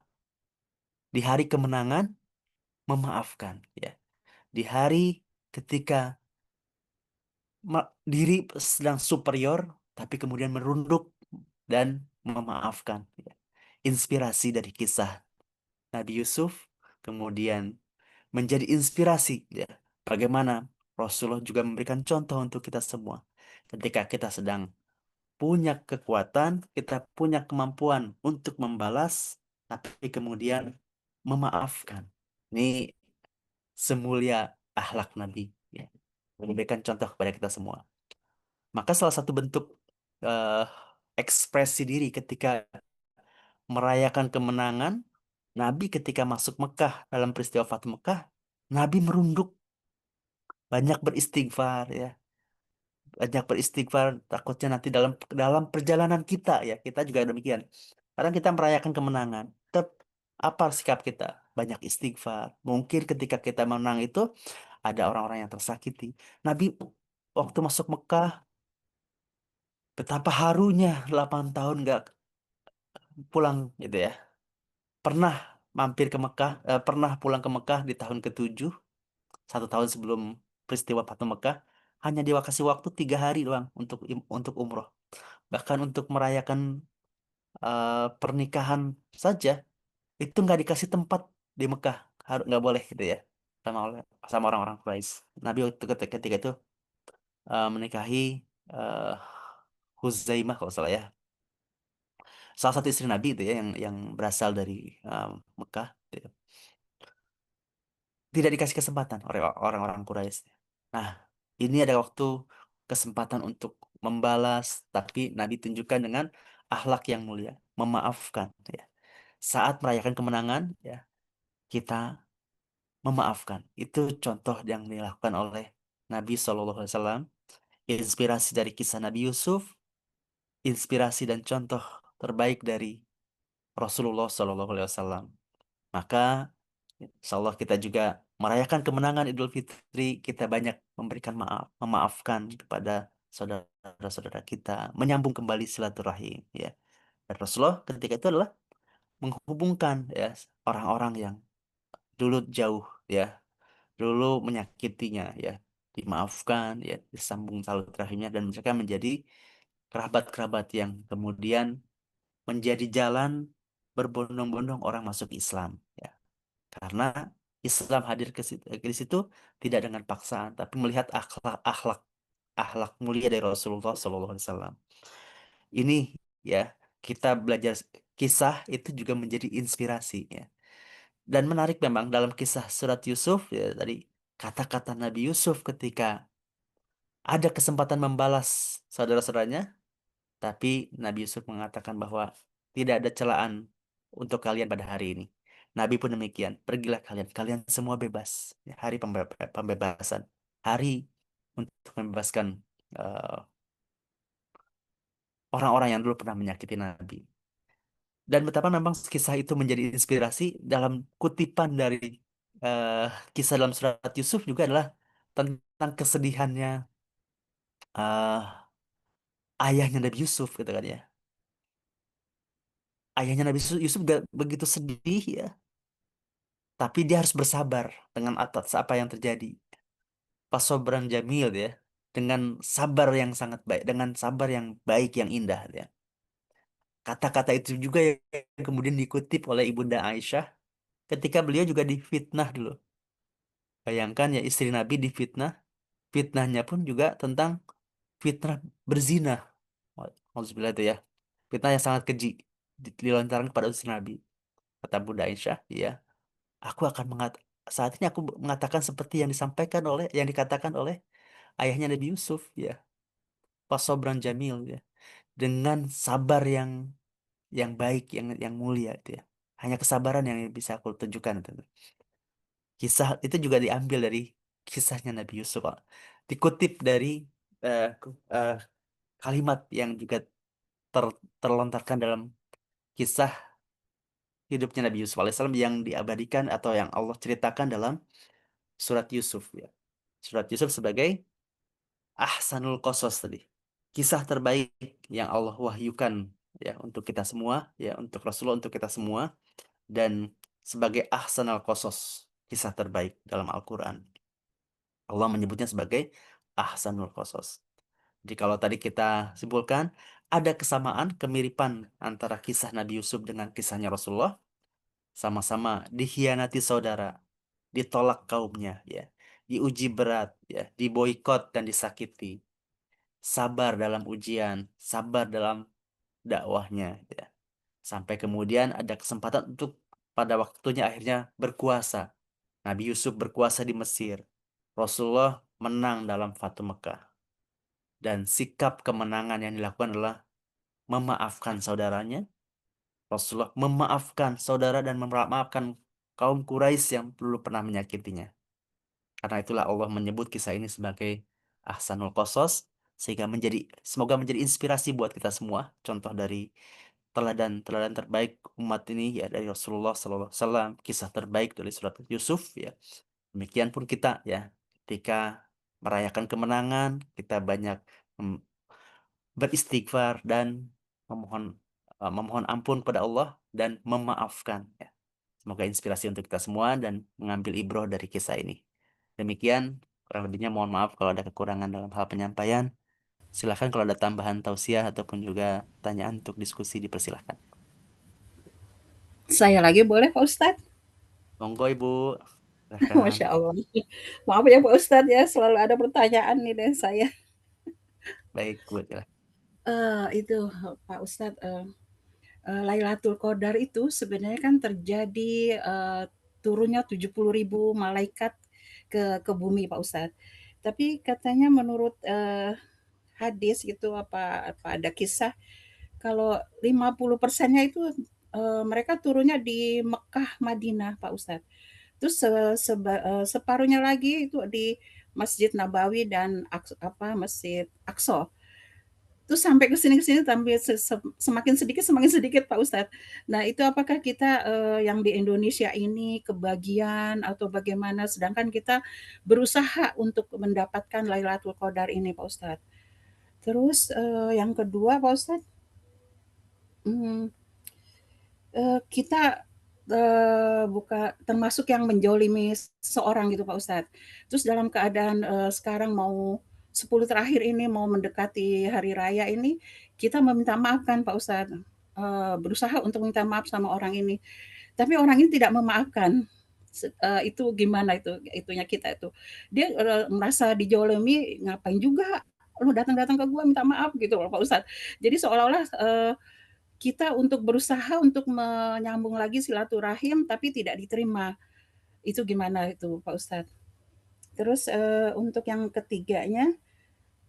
Di hari kemenangan, memaafkan. Ya. Di hari ketika diri sedang superior, tapi kemudian merunduk dan memaafkan. Ya. Inspirasi dari kisah Nabi Yusuf, kemudian menjadi inspirasi. Ya. Bagaimana Rasulullah juga memberikan contoh untuk kita semua. Ketika kita sedang punya kekuatan, kita punya kemampuan untuk membalas, tapi kemudian memaafkan. Ini semulia akhlak Nabi. Ya. Memberikan contoh kepada kita semua. Maka salah satu bentuk eh, ekspresi diri ketika merayakan kemenangan, Nabi ketika masuk Mekah dalam peristiwa Fathu Mekah, Nabi merunduk, banyak beristighfar ya, banyak beristighfar takutnya nanti dalam dalam perjalanan kita ya, kita juga demikian. Kadang kita merayakan kemenangan, tetap apa sikap kita? Banyak istighfar. Mungkin ketika kita menang itu ada orang-orang yang tersakiti. Nabi waktu masuk Mekah, betapa harunya 8 tahun nggak pulang gitu ya. Pernah mampir ke Mekah, pernah pulang ke Mekah di tahun ke-7, 1 tahun sebelum peristiwa Fathu Mekah, hanya dikasih waktu 3 hari doang untuk umroh. Bahkan untuk merayakan pernikahan saja, itu nggak dikasih tempat di Mekah, harus nggak boleh gitu ya, sama orang-orang Quraisy. Nabi waktu ketika itu menikahi eh, Huzaimah kalau salah ya, salah satu istri Nabi itu ya yang berasal dari Mekah, gitu ya. Tidak dikasih kesempatan oleh orang-orang Quraisy. Nah, ini ada waktu kesempatan untuk membalas, tapi Nabi tunjukkan dengan akhlak yang mulia, memaafkan ya. Saat merayakan kemenangan ya, kita memaafkan. Itu contoh yang dilakukan oleh Nabi SAW. Inspirasi dari kisah Nabi Yusuf, inspirasi dan contoh terbaik dari Rasulullah SAW. Maka insya Allah kita juga merayakan kemenangan Idul Fitri, kita banyak memberikan maaf, memaafkan kepada saudara-saudara kita, menyambung kembali silaturahim ya. Dan Rasulullah ketika itu adalah menghubungkan ya orang-orang yang dulu jauh ya, dulu menyakitinya ya, dimaafkan ya, disambung silaturahimnya dan mereka menjadi kerabat-kerabat yang kemudian menjadi jalan berbondong-bondong orang masuk Islam ya. Karena Islam hadir ke situ tidak dengan paksaan, tapi melihat akhlak mulia dari Rasulullah SAW. Ini ya kita belajar kisah itu juga menjadi inspirasi ya. Dan menarik memang dalam kisah surat Yusuf ya tadi kata-kata Nabi Yusuf ketika ada kesempatan membalas saudara-saudaranya, tapi Nabi Yusuf mengatakan bahwa tidak ada celaan untuk kalian pada hari ini. Nabi pun demikian. Pergilah kalian. Kalian semua bebas. Ya, hari pembebasan. Hari untuk membebaskan eh, orang-orang yang dulu pernah menyakiti Nabi. Dan betapa memang kisah itu menjadi inspirasi dalam kutipan dari eh, kisah dalam surat Yusuf juga adalah tentang kesedihannya eh, ayahnya Nabi Yusuf gitu kan ya. Ayahnya Nabi Yusuf gak begitu sedih ya. Tapi dia harus bersabar dengan atas apa yang terjadi. Pasobran jamil ya. Dengan sabar yang sangat baik. Dengan sabar yang baik, yang indah ya. Kata-kata itu juga yang kemudian dikutip oleh Ibunda Aisyah ketika beliau juga difitnah dulu. Bayangkan ya istri Nabi difitnah. Fitnahnya pun juga tentang fitnah berzina. Alhamdulillah itu ya. Fitnah yang sangat keji. Dilontarkan kepada istri Nabi. Kata Bunda Aisyah, ya. Aku akan saat ini aku mengatakan seperti yang disampaikan oleh yang dikatakan oleh ayahnya Nabi Yusuf ya, pasobran jamil ya, dengan sabar yang baik, yang mulia itu ya. Hanya kesabaran yang bisa aku tunjukkan itu. Kisah itu juga diambil dari kisahnya Nabi Yusuf, Pak. Dikutip dari eh, eh, kalimat yang juga terlontarkan dalam kisah hidupnya Nabi Yusuf alaihissalam yang diabadikan atau yang Allah ceritakan dalam surat Yusuf ya. Surat Yusuf sebagai Ahsanul Qasas tadi. Kisah terbaik yang Allah wahyukan ya untuk kita semua, ya untuk Rasulullah untuk kita semua dan sebagai Ahsanul Qasas, kisah terbaik dalam Al-Qur'an. Allah menyebutnya sebagai Ahsanul Qasas. Jadi kalau tadi kita simpulkan ada kesamaan, kemiripan antara kisah Nabi Yusuf dengan kisahnya Rasulullah, sama-sama dikhianati saudara, ditolak kaumnya ya, diuji berat ya, diboikot dan disakiti, sabar dalam ujian, sabar dalam dakwahnya ya. Sampai kemudian ada kesempatan untuk pada waktunya akhirnya berkuasa. Nabi Yusuf berkuasa di Mesir. Rasulullah menang dalam Fatu Mekah. Dan sikap kemenangan yang dilakukan adalah memaafkan saudaranya. Rasulullah memaafkan saudara dan memaafkan kaum Quraisy yang dulu pernah menyakitinya. Karena itulah Allah menyebut kisah ini sebagai Ahsanul Qasas sehingga semoga menjadi inspirasi buat kita semua. Contoh dari teladan-teladan terbaik umat ini ya dari Rasulullah SAW, kisah terbaik dari surat Yusuf ya. Demikian pun kita ya, ketika merayakan kemenangan, kita banyak mem- beristighfar dan memohon ampun kepada Allah dan memaafkan ya. Semoga inspirasi untuk kita semua dan mengambil ibroh dari kisah ini. Demikian, kurang lebihnya mohon maaf kalau ada kekurangan dalam hal penyampaian. Silahkan kalau ada tambahan tausiah ataupun juga pertanyaan untuk diskusi dipersilahkan. Saya lagi boleh Pak Ustadz? Monggo Ibu, silakan. Masya Allah. Maaf ya Pak Ustadz ya, selalu ada pertanyaan nih dari saya. Baik Bu, silakan. Itu Pak Ustadz, Lailatul Qadar itu sebenarnya kan terjadi, turunnya 70.000 malaikat ke bumi Pak Ustadz. Tapi katanya menurut, hadis gitu, apa ada kisah kalau 50%-nya itu, mereka turunnya di Mekah, Madinah Pak Ustadz. Terus separuhnya lagi itu di Masjid Nabawi dan Masjid Aqsa. Terus sampai ke sini sampai semakin sedikit Pak Ustadz. Nah itu apakah kita yang di Indonesia ini kebagian atau bagaimana? Sedangkan kita berusaha untuk mendapatkan Lailatul Qadar ini Pak Ustadz. Terus yang kedua Pak Ustadz, hmm, kita, buka termasuk yang menjolimi seorang gitu Pak Ustadz. Terus dalam keadaan, sekarang mau 10 terakhir ini mau mendekati hari raya ini, kita meminta maaf kan Pak Ustadz, berusaha untuk minta maaf sama orang ini, tapi orang ini tidak memaafkan. Itu gimana itunya kita itu. Dia, merasa dijolimi, "Ngapain juga lu datang-datang ke gua minta maaf?" Gitu loh Pak Ustadz. Jadi seolah-olah, kita untuk berusaha untuk menyambung lagi silaturahim tapi tidak diterima. Itu gimana itu Pak Ustadz? Terus, untuk yang ketiganya,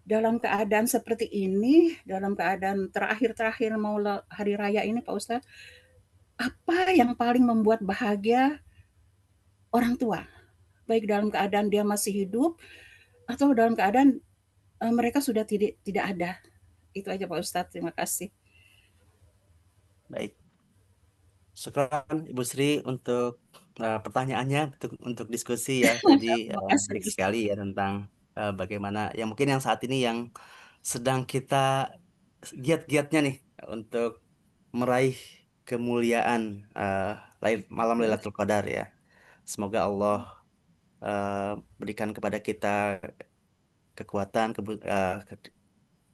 dalam keadaan seperti ini, dalam keadaan terakhir-terakhir mau hari raya ini Pak Ustadz, apa yang paling membuat bahagia orang tua? Baik dalam keadaan dia masih hidup atau dalam keadaan, mereka sudah tidak tidak ada. Itu aja Pak Ustadz, terima kasih. Baik, syukran Ibu Sri untuk pertanyaannya, untuk diskusi ya tadi Terima kasih baik Ustadz. sekali ya tentang bagaimana yang mungkin yang saat ini yang sedang kita giat-giatnya nih untuk meraih kemuliaan eh, malam Lailatul Qadar ya. Semoga Allah eh, berikan kepada kita kekuatan,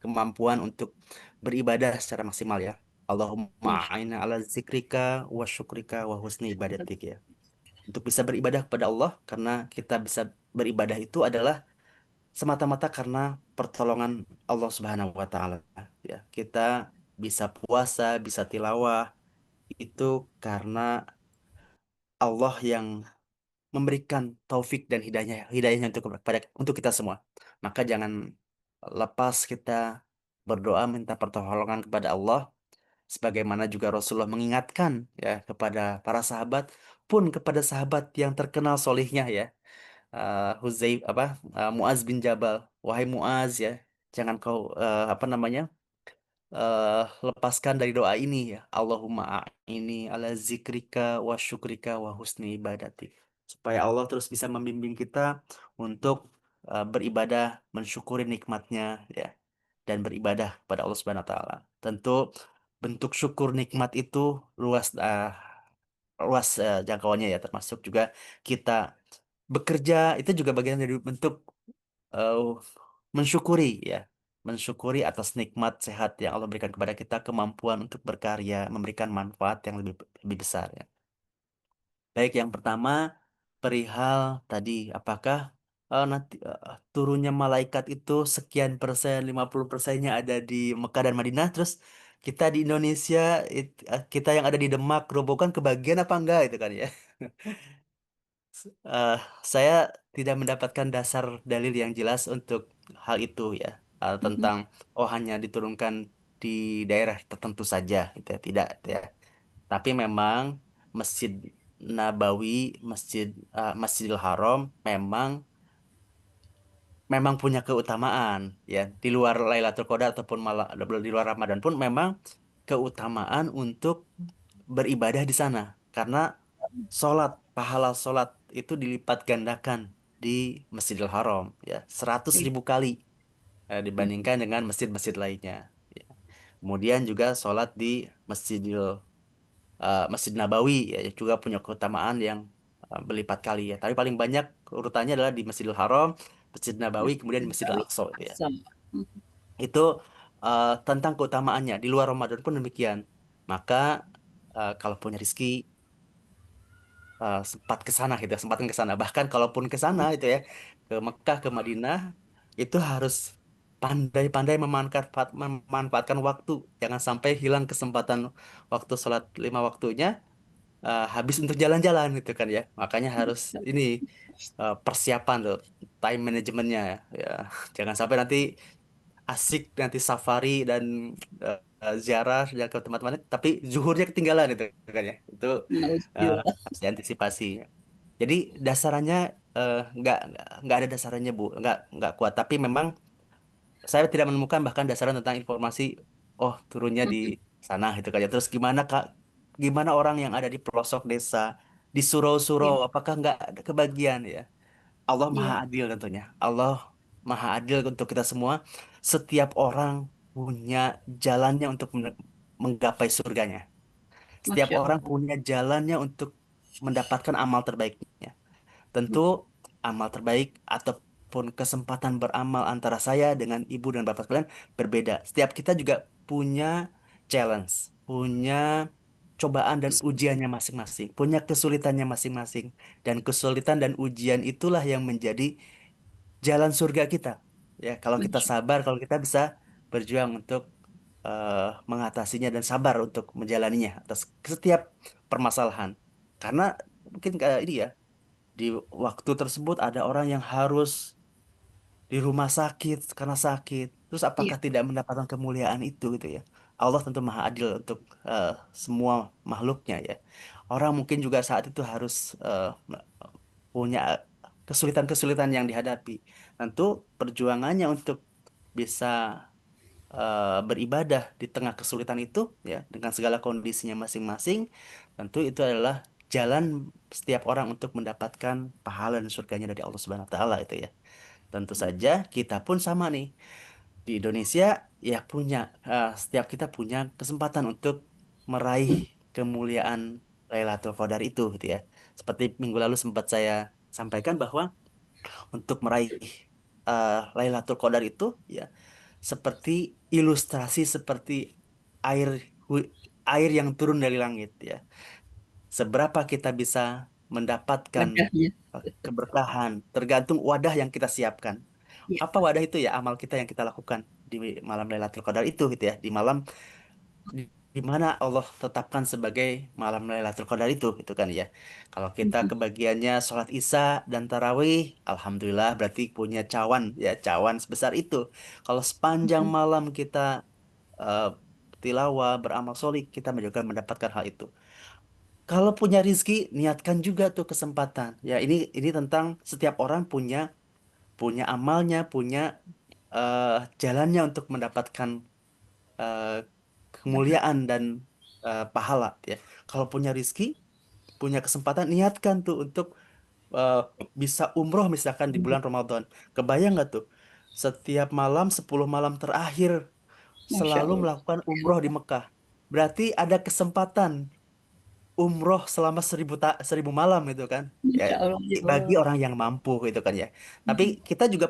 kemampuan untuk beribadah secara maksimal ya. Allahumma a'inna ala zikrika wa syukrika wa husni ibadatik ya. Untuk bisa beribadah kepada Allah karena kita bisa beribadah itu adalah semata-mata karena pertolongan Allah Subhanahu wa taala ya. Kita bisa puasa, bisa tilawah itu karena Allah yang memberikan taufik dan hidayahnya untuk kita semua. Maka jangan lepas kita berdoa minta pertolongan kepada Allah sebagaimana juga Rasulullah mengingatkan ya kepada para sahabat pun kepada sahabat yang terkenal solihnya ya. Muaz bin Jabal, wahai Muaz ya, jangan kau apa namanya? eh, lepaskan dari doa ini ya. Allahumma ini ala zikrika wa syukrika wa husni ibadatik. Supaya Allah terus bisa membimbing kita untuk beribadah, mensyukuri nikmatnya ya, dan beribadah kepada Allah Subhanahu wa taala. Tentu bentuk syukur nikmat itu luas luas jangkauannya ya, termasuk juga kita bekerja itu juga bagian dari bentuk eh, mensyukuri ya, mensyukuri atas nikmat sehat yang Allah berikan kepada kita, kemampuan untuk berkarya, memberikan manfaat yang lebih lebih besar ya. Baik, yang pertama perihal tadi apakah nanti turunnya malaikat itu sekian persen, 50%-nya ada di Mekah dan Madinah, terus kita di Indonesia kita yang ada di Demak, Grobogan kebagian apa enggak itu kan ya. Eh, saya tidak mendapatkan dasar dalil yang jelas untuk hal itu ya. Tentang oh hanya diturunkan di daerah tertentu saja gitu ya. Tidak ya. Tapi memang Masjid Nabawi, Masjidil Haram memang punya keutamaan ya. Di luar Lailatul Qadar ataupun malah di luar Ramadan pun memang keutamaan untuk beribadah di sana karena pahala sholat itu dilipat gandakan di Masjidil Haram ya 100.000 kali dibandingkan dengan masjid-masjid lainnya ya. Kemudian juga sholat di Masjid Nabawi ya juga punya keutamaan yang berlipat kali ya, tapi paling banyak urutannya adalah di Masjidil Haram, Masjid Nabawi, kemudian di Masjidil Aqsa gitu ya. Itu tentang keutamaannya. Di luar Ramadan pun demikian. Maka kalau punya rezeki sempat ke sana gitu, sempatkan ke sana. Bahkan kalaupun ke sana mhm, itu ya, ke Mekah, ke Madinah, itu harus pandai-pandai memanfaatkan waktu. Jangan sampai hilang kesempatan waktu sholat lima waktunya, habis untuk jalan-jalan gitu kan ya. Makanya harus ini persiapan tuh, time manajemennya ya. Ya, jangan sampai nanti asik nanti safari dan ziarah ya ke tempat-tempat, tapi zuhurnya ketinggalan itu kan ya. Itu nauzubillah. harus diantisipasi. Jadi dasarannya nggak ada dasarannya Bu, nggak kuat. Tapi memang saya tidak menemukan bahkan dasaran tentang informasi. Oh turunnya di Mhm, sana gitu kan ya. Terus gimana Kak? Gimana orang yang ada di pelosok desa, di surau-surau, iya apakah nggak ada kebagian ya? Allah Maha iya, Adil tentunya. Allah Maha Adil untuk kita semua. Setiap orang punya jalannya untuk menggapai surganya. Setiap Masya orang Allah. punya jalannya untuk mendapatkan amal terbaiknya. Tentu Mhm, amal terbaik ataupun kesempatan beramal antara saya dengan ibu dan bapak sekalian berbeda. Setiap kita juga punya challenge, punya cobaan dan kesulitan, ujiannya masing-masing, punya kesulitannya masing-masing. Dan kesulitan dan ujian itulah yang menjadi jalan surga kita. Ya, kalau kita Masya sabar, kalau kita bisa berjuang untuk eh, mengatasinya dan sabar untuk menjalaninya atas setiap permasalahan. Karena mungkin kayak ini ya, di waktu tersebut ada orang yang harus di rumah sakit karena sakit. Terus iya, apakah tidak mendapatkan kemuliaan itu gitu ya? Allah tentu maha adil untuk semua makhluknya ya. Orang mungkin juga saat itu harus punya kesulitan-kesulitan yang dihadapi. Tentu perjuangannya untuk bisa beribadah di tengah kesulitan itu ya dengan segala kondisinya masing-masing, tentu itu adalah jalan setiap orang untuk mendapatkan pahala dan surganya dari Allah Subhanahu wa taala itu ya. Tentu saja kita pun sama nih di Indonesia ya punya setiap kita punya kesempatan untuk meraih kemuliaan Lailatul Qadar itu gitu ya. Seperti minggu lalu sempat saya sampaikan bahwa untuk meraih Lailatul Qadar itu ya seperti ilustrasi seperti air hu- air yang turun dari langit ya. Seberapa kita bisa mendapatkan wadahnya, keberkahan tergantung wadah yang kita siapkan. iya, Apa wadah itu ya? Amal kita yang kita lakukan di malam Lailatul Qadar itu gitu ya. Di malam di, di mana Allah tetapkan sebagai malam Lailatul Qadar itu kan ya. Kalau kita mhm, kebagiannya sholat Isya dan tarawih, alhamdulillah berarti punya cawan ya, cawan sebesar itu. Kalau sepanjang mhm, malam kita eh, tilawah beramal solih, kita juga mendapatkan hal itu. Kalau punya rizki, niatkan juga tuh kesempatan. Ya ini tentang setiap orang punya punya amalnya, punya eh, jalannya untuk mendapatkan eh, pahala, kemuliaan dan pahala ya. Kalau punya rizki, punya kesempatan, niatkan tuh untuk eh, bisa umroh misalkan di mhm, bulan Ramadan. Kebayang nggak tuh? Setiap malam 10 malam terakhir Masya selalu Allah, melakukan umroh di Mekah. Berarti ada kesempatan umroh selama 1000 malam itu kan ya Masya Allah, ya bagi Allah, orang yang mampu gitu kan ya, tapi mhm, kita juga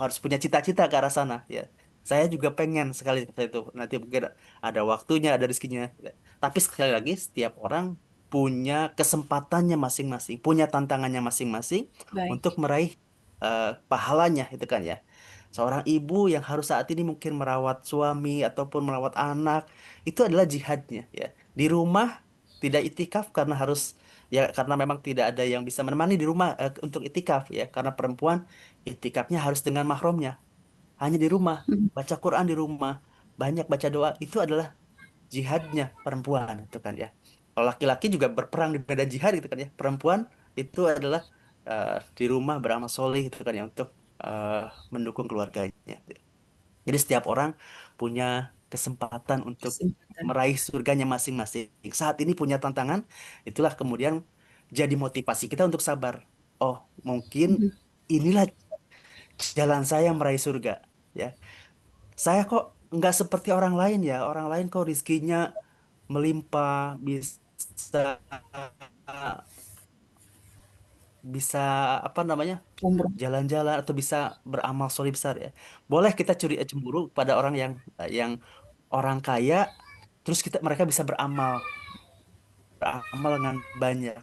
harus punya cita-cita ke arah sana ya. Saya juga pengen sekali itu nanti mungkin ada waktunya ada rezekinya ya. Tapi sekali lagi setiap orang punya kesempatannya masing-masing, punya tantangannya masing-masing untuk baik, meraih pahalanya itu kan ya. Seorang ibu yang harus saat ini mungkin merawat suami ataupun merawat anak, itu adalah jihadnya ya. Di rumah tidak itikaf karena harus ya karena memang tidak ada yang bisa menemani di rumah untuk itikaf ya karena perempuan itikafnya harus dengan mahramnya, hanya di rumah mhm, baca Quran di rumah, banyak baca doa, itu adalah jihadnya perempuan itu kan ya. Kalau laki-laki juga berperang di medan jihad gitu kan ya, perempuan itu adalah di rumah beramal soleh itu kan ya untuk eh, mendukung keluarganya. Jadi setiap orang punya kesempatan untuk kesempatan, meraih surganya masing-masing. Saat ini punya tantangan, itulah kemudian jadi motivasi kita untuk sabar. Oh, mungkin mhm, inilah jalan saya meraih surga. Ya, saya kok nggak seperti orang lain ya. Orang lain kok rizkinya melimpah, bisa bisa apa namanya umroh, jalan-jalan atau bisa beramal soleh besar ya. Boleh kita curi cemburu pada orang yang orang kaya, terus mereka bisa beramal dengan banyak.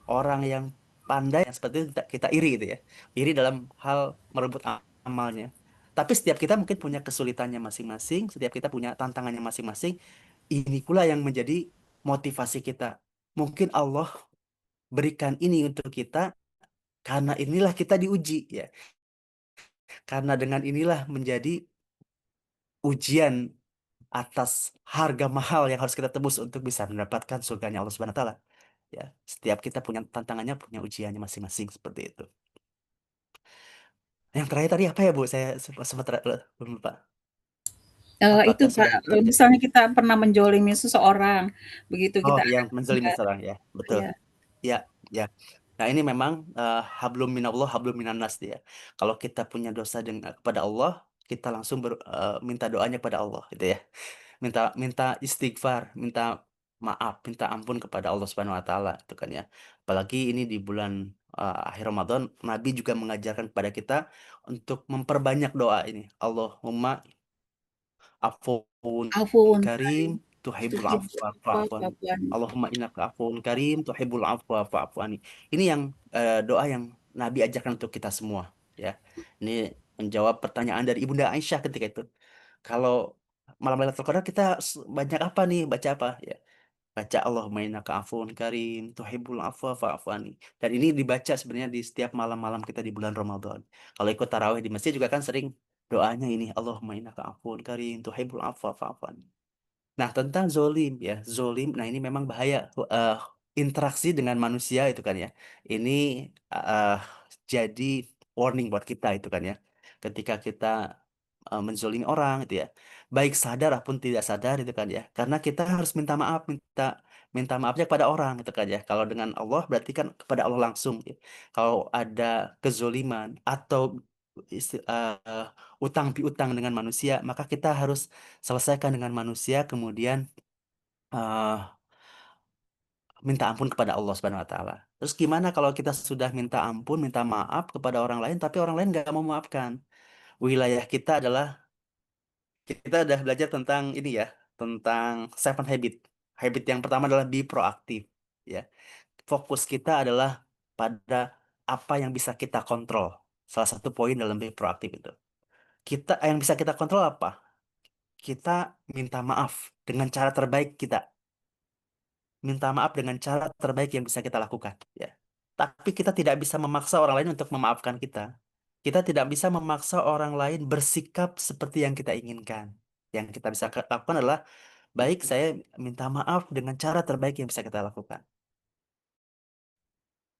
orang yang pandai yang seperti itu kita iri gitu ya. Iri dalam hal merebut amalnya. Tapi setiap kita mungkin punya kesulitannya masing-masing, setiap kita punya tantangannya masing-masing. Ini pula yang menjadi motivasi kita. Mungkin Allah berikan ini untuk kita karena inilah kita diuji ya. Karena dengan inilah menjadi ujian atas harga mahal yang harus kita tebus untuk bisa mendapatkan surganya Allah Subhanahu wa taala. Ya, setiap kita punya tantangannya, punya ujiannya masing-masing seperti itu. Yang terakhir tadi apa ya, Bu? Saya sempat belum lupa. Itu Apakah Kak, sudah terjadi? misalnya kita pernah menjolimi seseorang, begitu Oh, kita ada yang menzalimi kehendak, seorang ya, betul. iya, Ya, ya. Nah, ini memang hablum minallah, hablum minannas dia. Kalau kita punya dosa dengan kepada Allah, kita langsung minta doanya kepada Allah, gitu ya. Minta minta istighfar, minta maaf, minta ampun kepada Allah Subhanahu wa taala, itu kan ya. Apalagi ini di bulan akhir Ramadan, Nabi juga mengajarkan kepada kita untuk memperbanyak doa ini. Allahumma Afun "Afuwun karim karim, tuhibbul tuhibbul afwa afwa fa'fu anni. fa'fu anni." Allahumma innaka afuwun karim tuhibbul afwa fa'fu anni. Ini yang doa yang Nabi ajarkan untuk kita semua ya. Ini menjawab pertanyaan dari Ibunda Aisyah ketika itu. Kalau malam Lailatul Qadar kita banyak apa nih? Baca apa ya? Baca Allahumma innaka afuwun karim tuhibbul afwa fa'fu anni. Dan ini dibaca sebenarnya di setiap malam-malam kita di bulan Ramadan. Kalau ikut tarawih di masjid juga kan sering doanya ini Allahumma innaka afuwun karim tuhibbul afwa fa'fu anni. Nah, tentang zolim ya, zolim. Nah, ini memang bahaya. Eh, Interaksi dengan manusia itu kan ya. Ini eh, jadi warning buat kita itu kan ya. Ketika kita menzolimi orang itu ya, baik sadar ataupun tidak sadar itu kan ya. Karena kita harus minta maaf, minta minta maafnya kepada orang itu kan ya. Kalau dengan Allah berarti kan kepada Allah langsung. Ya. Kalau ada kezoliman atau utang piutang dengan manusia, maka kita harus selesaikan dengan manusia, kemudian eh, minta ampun kepada Allah Subhanahu wa taala. Terus gimana kalau kita sudah minta ampun, minta maaf kepada orang lain tapi orang lain nggak mau memaafkan? Wilayah kita adalah kita udah belajar tentang ini ya, tentang seven habit. Habit yang pertama adalah be proaktif ya. Fokus kita adalah pada apa yang bisa kita kontrol. Salah satu poin dalam be proaktif itu. Kita yang bisa kita kontrol apa? Kita minta maaf dengan cara terbaik kita. Minta maaf dengan cara terbaik yang bisa kita lakukan ya. Tapi kita tidak bisa memaksa orang lain untuk memaafkan kita. Kita tidak bisa memaksa orang lain bersikap seperti yang kita inginkan. Yang kita bisa lakukan adalah baik saya minta maaf dengan cara terbaik yang bisa kita lakukan.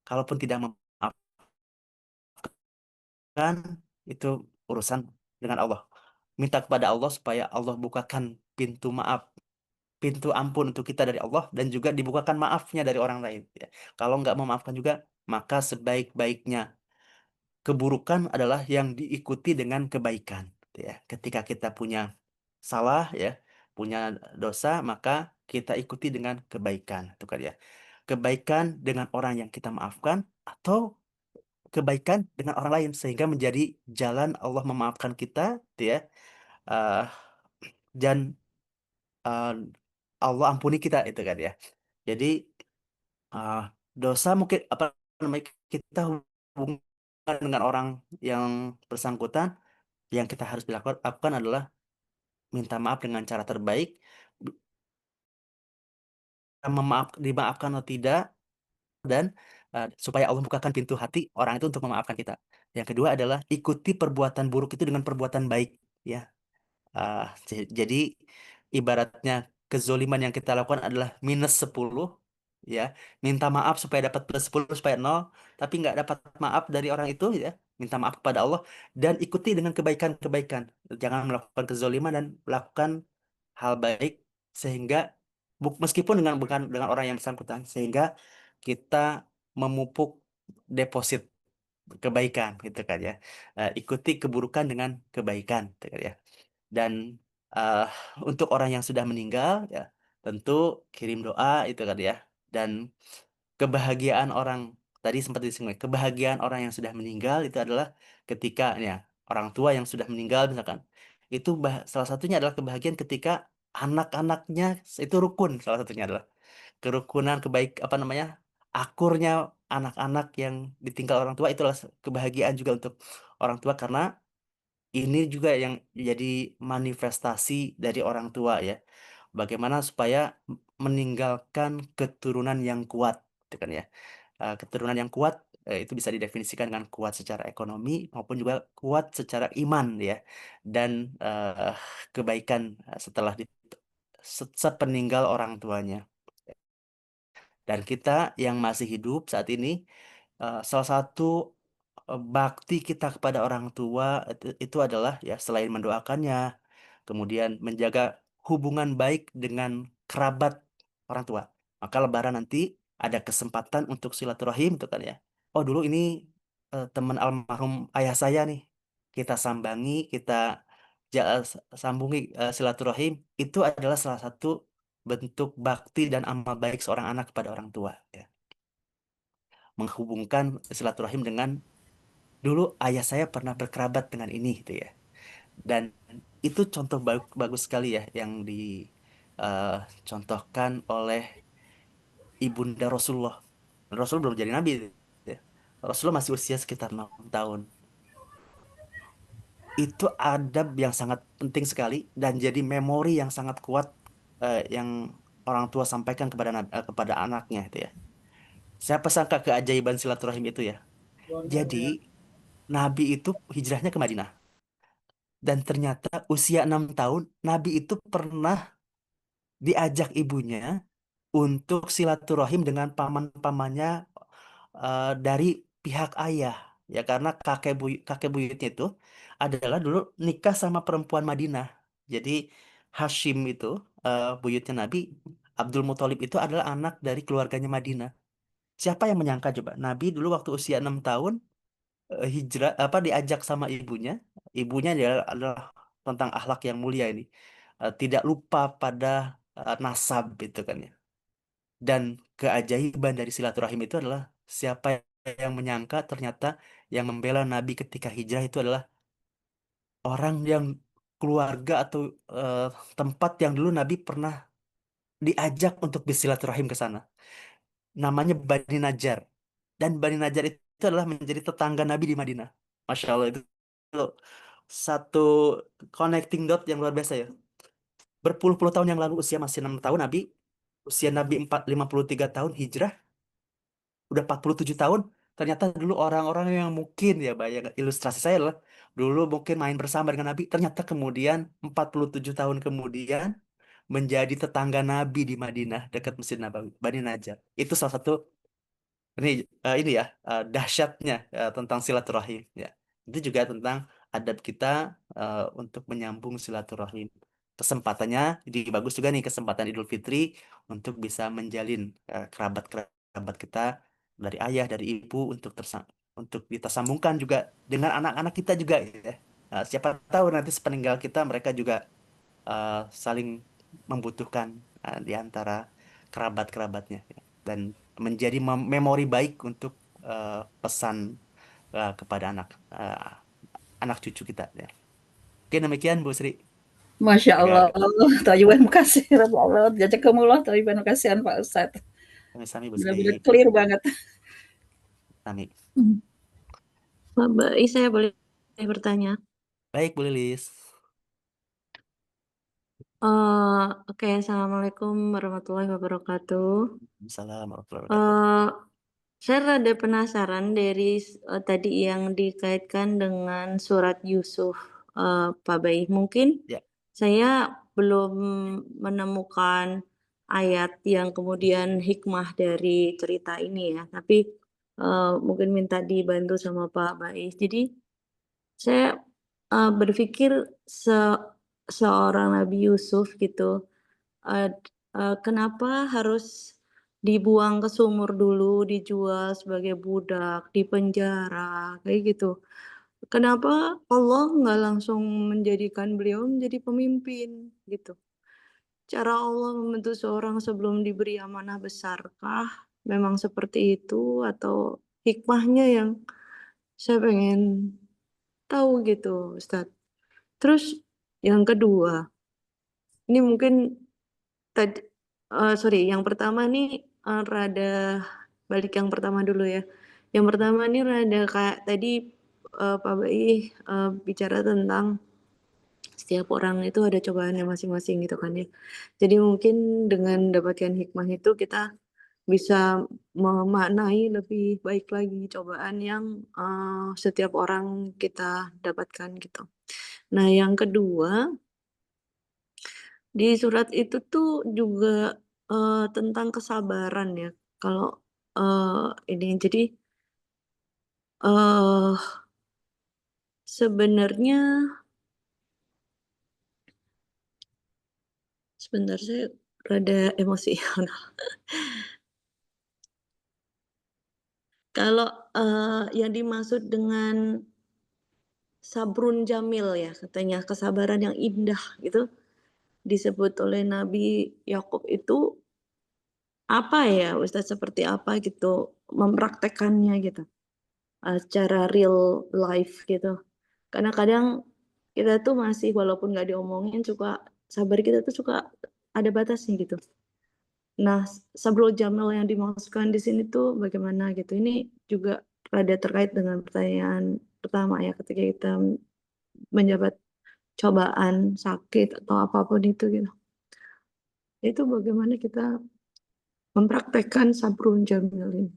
Kalaupun tidak memaafkan itu urusan dengan Allah. Minta kepada Allah supaya Allah bukakan pintu maaf, pintu ampun untuk kita dari Allah dan juga dibukakan maafnya dari orang lain. Ya. Kalau nggak memaafkan juga, maka sebaik-baiknya keburukan adalah yang diikuti dengan kebaikan. Gitu ya. Ketika kita punya salah, ya, punya dosa, maka kita ikuti dengan kebaikan, itu kan ya. Kebaikan dengan orang yang kita maafkan atau kebaikan dengan orang lain sehingga menjadi jalan Allah memaafkan kita, gitu ya. Eh, dan eh, Allah ampuni kita, itu kan ya. Jadi uh, dosa mungkin apa namanya kita hubungan dengan orang yang bersangkutan yang kita harus lakukan adalah minta maaf dengan cara terbaik, dimaafkan atau tidak, dan supaya Allah bukakan pintu hati orang itu untuk memaafkan kita. Yang kedua adalah ikuti perbuatan buruk itu dengan perbuatan baik, ya. Jadi ibaratnya kezoliman yang kita lakukan adalah -10 ya. Minta maaf supaya dapat +10 supaya 0, tapi nggak dapat maaf dari orang itu ya. Minta maaf kepada Allah dan ikuti dengan kebaikan-kebaikan. Jangan melakukan kezoliman dan melakukan hal baik sehingga meskipun bukan dengan orang yang bersangkutan sehingga kita memupuk deposit kebaikan gitu kan ya. Ikuti keburukan dengan kebaikan gitu kan ya. Dan eh, untuk orang yang sudah meninggal ya tentu kirim doa itu kan ya. Dan kebahagiaan orang tadi sempat disinggung, kebahagiaan orang yang sudah meninggal itu adalah ketika ya orang tua yang sudah meninggal misalkan itu salah satunya adalah kebahagiaan ketika anak-anaknya itu rukun, salah satunya adalah kerukunan kebaik apa namanya, akurnya anak-anak yang ditinggal orang tua itulah kebahagiaan juga untuk orang tua karena ini juga yang jadi manifestasi dari orang tua ya. Bagaimana supaya meninggalkan keturunan yang kuat, gitu kan ya. Keturunan yang kuat itu bisa didefinisikan dengan kuat secara ekonomi maupun juga kuat secara iman ya. Dan eh, kebaikan setelah sepeninggal orang tuanya. Dan kita yang masih hidup saat ini, salah satu bakti kita kepada orang tua itu adalah ya selain mendoakannya, kemudian menjaga hubungan baik dengan kerabat orang tua. Maka Lebaran nanti ada kesempatan untuk silaturahim tuh kan ya. Oh dulu ini teman almarhum ayah saya nih. Kita sambangi, kita sambungi silaturahim. Itu adalah salah satu bentuk bakti dan amal baik seorang anak kepada orang tua. Ya. Menghubungkan silaturahim dengan dulu ayah saya pernah berkerabat dengan ini gitu ya. Dan itu contoh bagus sekali ya yang dicontohkan oleh ibunda Rasulullah. Rasul belum jadi nabi ya. Rasulullah masih usia sekitar 6 tahun. Itu adab yang sangat penting sekali dan jadi memori yang sangat kuat yang orang tua sampaikan kepada anaknya itu ya. Siapa sangka keajaiban silaturahim itu ya. Jadi Nabi itu hijrahnya ke Madinah dan ternyata usia 6 tahun Nabi itu pernah diajak ibunya untuk silaturahim dengan paman-pamannya dari pihak ayah ya karena kakek buyutnya itu adalah dulu nikah sama perempuan Madinah. Jadi Hashim itu buyutnya Nabi Abdul Muthalib itu adalah anak dari keluarganya Madinah. Siapa yang menyangka coba Nabi dulu waktu usia 6 tahun hijrah apa diajak sama ibunya adalah tentang akhlak yang mulia ini. Tidak lupa pada nasab itu kan ya. Dan keajaiban dari silaturahim itu adalah siapa yang menyangka ternyata yang membela Nabi ketika hijrah itu adalah orang yang keluarga atau eh, tempat yang dulu Nabi pernah diajak untuk bersilaturahim ke sana. Namanya Bani Najjar. Dan Bani Najjar itu adalah menjadi tetangga Nabi di Madinah. Masya Allah itu satu connecting dot yang luar biasa ya. Berpuluh-puluh tahun yang lalu usia masih 6 tahun Nabi, usia Nabi 53 tahun hijrah udah 47 tahun ternyata dulu orang-orang yang mungkin ya bayang ilustrasi saya adalah dulu mungkin main bersama dengan Nabi ternyata kemudian 47 tahun kemudian menjadi tetangga Nabi di Madinah dekat Masjid Nabawi Bani Najjar itu salah satu ini ya dahsyatnya tentang silaturahim ya itu juga tentang adab kita untuk menyambung silaturahim kesempatannya jadi bagus juga nih kesempatan Idul Fitri untuk bisa menjalin kerabat kita dari ayah dari ibu untuk kita sambungkan juga dengan anak-anak kita juga ya. Siapa tahu nanti sepeninggal kita mereka juga saling membutuhkan di antara kerabat-kerabatnya ya. Dan menjadi memori baik untuk pesan kepada eh, anak cucu kita ya. Oke demikian Bu Sri. Masya Allah, Agak-agak thayyiban makasih Allah, jazakumullah thayyiban makasihan Pak Ustadz. sami-sami Bu Sri. Benar-benar clear banget. Sami. Mbak saya boleh bertanya? Baik Bu Lilis. Oke, Assalamualaikum warahmatullahi wabarakatuh. Assalamualaikum warahmatullahi wabarakatuh. Eh, saya rada penasaran dari tadi yang dikaitkan dengan surat Yusuf, Pak Baik. Mungkin Ya, saya belum menemukan ayat yang kemudian hikmah dari cerita ini ya, tapi mungkin minta dibantu sama Pak Baik. Jadi saya berpikir seorang Nabi Yusuf gitu, kenapa harus dibuang ke sumur dulu, dijual sebagai budak, dipenjara, kayak gitu. Kenapa Allah nggak langsung menjadikan beliau menjadi pemimpin gitu? Cara Allah membentuk seorang sebelum diberi amanah besarkah memang seperti itu atau hikmahnya yang saya pengen tahu gitu, Ustadz. Terus yang kedua, ini mungkin tadi sorry, yang pertama nih rada balik yang pertama dulu ya. Yang pertama ini rada kayak tadi, Pak Baih, bicara tentang setiap orang itu ada cobaannya masing-masing gitu kan ya. Jadi mungkin dengan dapatkan hikmah itu kita bisa memaknai lebih baik lagi cobaan yang, setiap orang kita dapatkan gitu. Nah yang kedua, di surat itu tuh juga, tentang kesabaran ya. Kalau, ini jadi, eee, sebenarnya sebentar saya rada emosi. Kalau, yang dimaksud dengan sabrun jamil ya katanya, kesabaran yang indah gitu, disebut oleh Nabi Yakub itu apa ya Ustaz, seperti apa gitu mempraktekkannya gitu, secara real life gitu. Karena kadang kita tuh masih walaupun nggak diomongin suka sabar kita tuh suka ada batasnya gitu. Nah, sabrul jamil yang dimaksudkan di sini tuh bagaimana gitu? Ini juga rada terkait dengan pertanyaan pertama ya, ketika kita menjabat cobaan, sakit, atau apapun itu gitu. Itu bagaimana kita mempraktekkan sabrul jamil ini.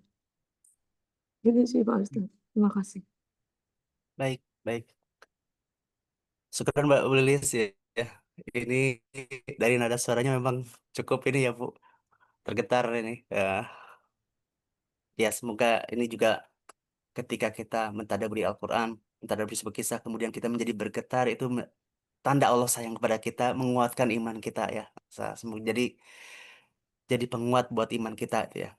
Gitu sih Pak Ustadz. Terima kasih. Baik, baik. Syukur Mbak Lilis ya. Ya. Ini dari nada suaranya memang cukup ini ya, Bu. Tergetar ini. Ya, semoga ini juga ketika kita mentadaburi Al-Quran, mentadaburi sebuah kisah, kemudian kita menjadi bergetar, itu tanda Allah sayang kepada kita, menguatkan iman kita ya. Semoga jadi penguat buat iman kita ya.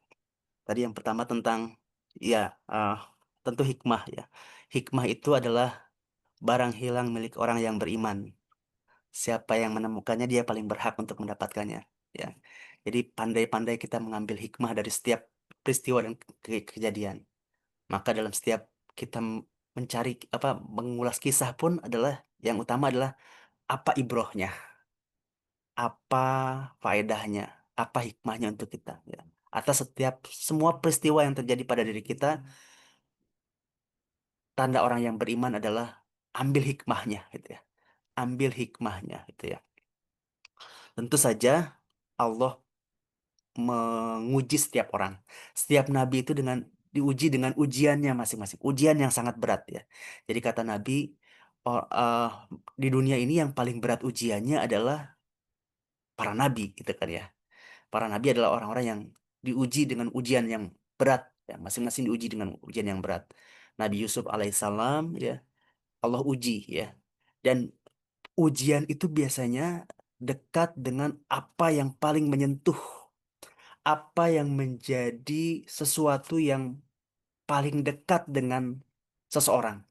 Tadi yang pertama tentang ya eh, tentu hikmah ya. Hikmah itu adalah barang hilang milik orang yang beriman. Siapa yang menemukannya dia paling berhak untuk mendapatkannya ya. Jadi pandai-pandai kita mengambil hikmah dari setiap peristiwa dan kejadian. Maka dalam setiap kita mencari apa mengulas kisah pun adalah yang utama adalah apa ibrohnya, apa faedahnya, apa hikmahnya untuk kita ya. Atas setiap semua peristiwa yang terjadi pada diri kita, tanda orang yang beriman adalah ambil hikmahnya gitu ya. Ambil hikmahnya gitu ya. Tentu saja Allah menguji setiap orang. Setiap nabi itu diuji dengan ujiannya masing-masing. Ujian yang sangat berat ya. Jadi kata Nabi, oh, di dunia ini yang paling berat ujiannya adalah para nabi gitu kan ya. Para nabi adalah orang-orang yang diuji dengan ujian yang berat ya. Masing-masing diuji dengan ujian yang berat. Nabi Yusuf alaihissalam ya, Allah uji ya. Dan ujian itu biasanya dekat dengan apa yang paling menyentuh, apa yang menjadi sesuatu yang paling dekat dengan seseorang.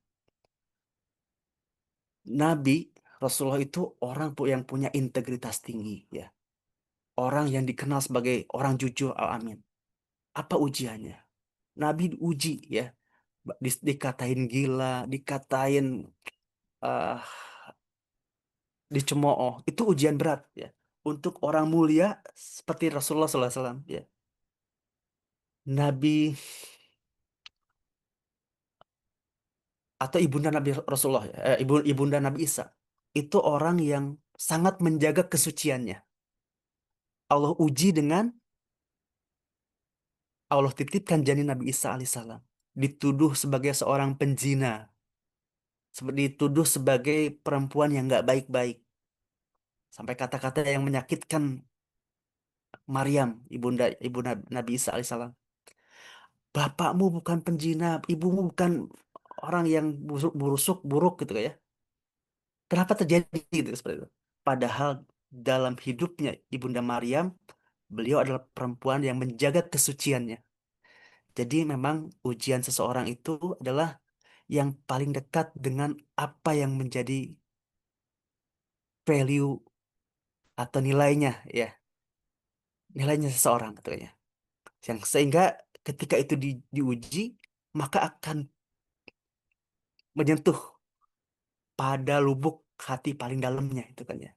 Nabi Rasulullah itu orang yang punya integritas tinggi ya. Orang yang dikenal sebagai orang jujur al-amin. Apa ujiannya? Nabi diuji ya. Dikatain gila, dikatain uh, dicemooh. Itu ujian berat ya. Untuk orang mulia seperti Rasulullah SAW ya. Nabi atau ibunda Nabi Rasulullah ya, ibunda Nabi Isa itu orang yang sangat menjaga kesuciannya. Allah uji dengan Allah titipkan janin Nabi Isa alaihissalam dituduh sebagai seorang penjina, dituduh sebagai perempuan yang nggak baik-baik, sampai kata-kata yang menyakitkan Maryam, ibu Nabi Isa alaihissalam. Bapakmu bukan penjina, ibumu bukan orang yang busuk, buruk gitu ya. Kenapa terjadi gitu seperti itu? Padahal dalam hidupnya Ibunda Maryam, beliau adalah perempuan yang menjaga kesuciannya. Jadi memang ujian seseorang itu adalah yang paling dekat dengan apa yang menjadi value atau nilainya ya, nilainya seseorang katanya. Yang sehingga ketika itu diuji, maka akan menyentuh pada lubuk hati paling dalamnya itu kan ya.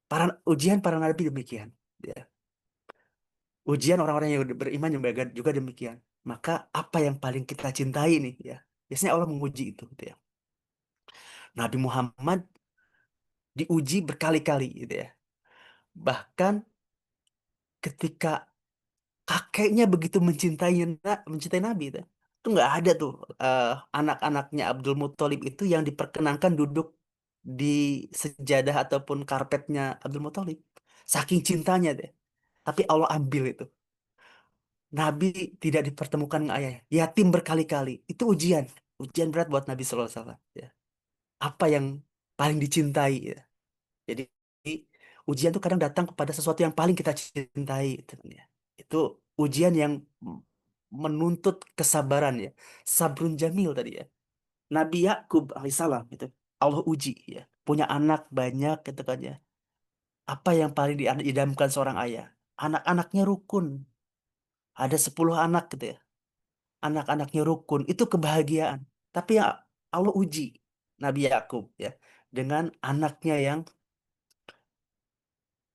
Para ujian para nabi demikian ya. Ujian orang-orang yang beriman juga demikian. Maka apa yang paling kita cintai nih ya? Biasanya Allah menguji itu gitu ya. Nabi Muhammad diuji berkali-kali gitu ya. Bahkan ketika kakeknya begitu mencintai Nabi itu nggak ada tuh eh, anak-anaknya Abdul Muthalib itu yang diperkenankan duduk di sejadah ataupun karpetnya Abdul Muthalib. Saking cintanya deh. Tapi Allah ambil itu. Nabi tidak dipertemukan dengan ayahnya. Yatim berkali-kali. Itu ujian. Ujian berat buat Nabi Sallallahu Alaihi Wasallam. Ya. Apa yang paling dicintai? Ya. Jadi ujian itu kadang datang kepada sesuatu yang paling kita cintai. Itu, kan, ya. Itu ujian yang menuntut kesabaran ya. Sabrun jamil tadi ya. Nabi Yakub alaihissalam itu Allah uji ya. Punya anak banyak gitu kan ya. Apa yang paling diidamkan seorang ayah? Anak-anaknya rukun. Ada 10 anak gitu ya. Anak-anaknya rukun. Itu kebahagiaan. Tapi yang Allah uji Nabi Yakub ya. Dengan anaknya yang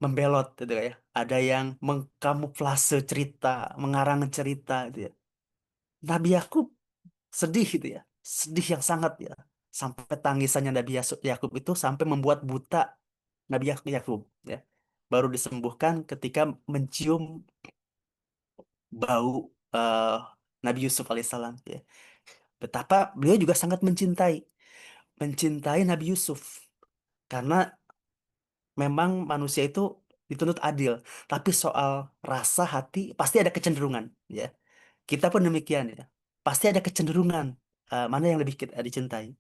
membelot gitu ya. Ada yang mengkamuflase cerita, mengarang cerita gitu ya. Nabi Yakub sedih gitu ya. Sedih yang sangat ya. Sampai tangisannya Nabi Yakub itu sampai membuat buta Nabi Yakub ya. Baru disembuhkan ketika mencium bau eh, Nabi Yusuf alaihissalam ya. Betapa beliau juga sangat mencintai Nabi Yusuf karena memang manusia itu dituntut adil, tapi soal rasa hati pasti ada kecenderungan ya. Kita pun demikian ya. Pasti ada kecenderungan mana yang lebih kita dicintai.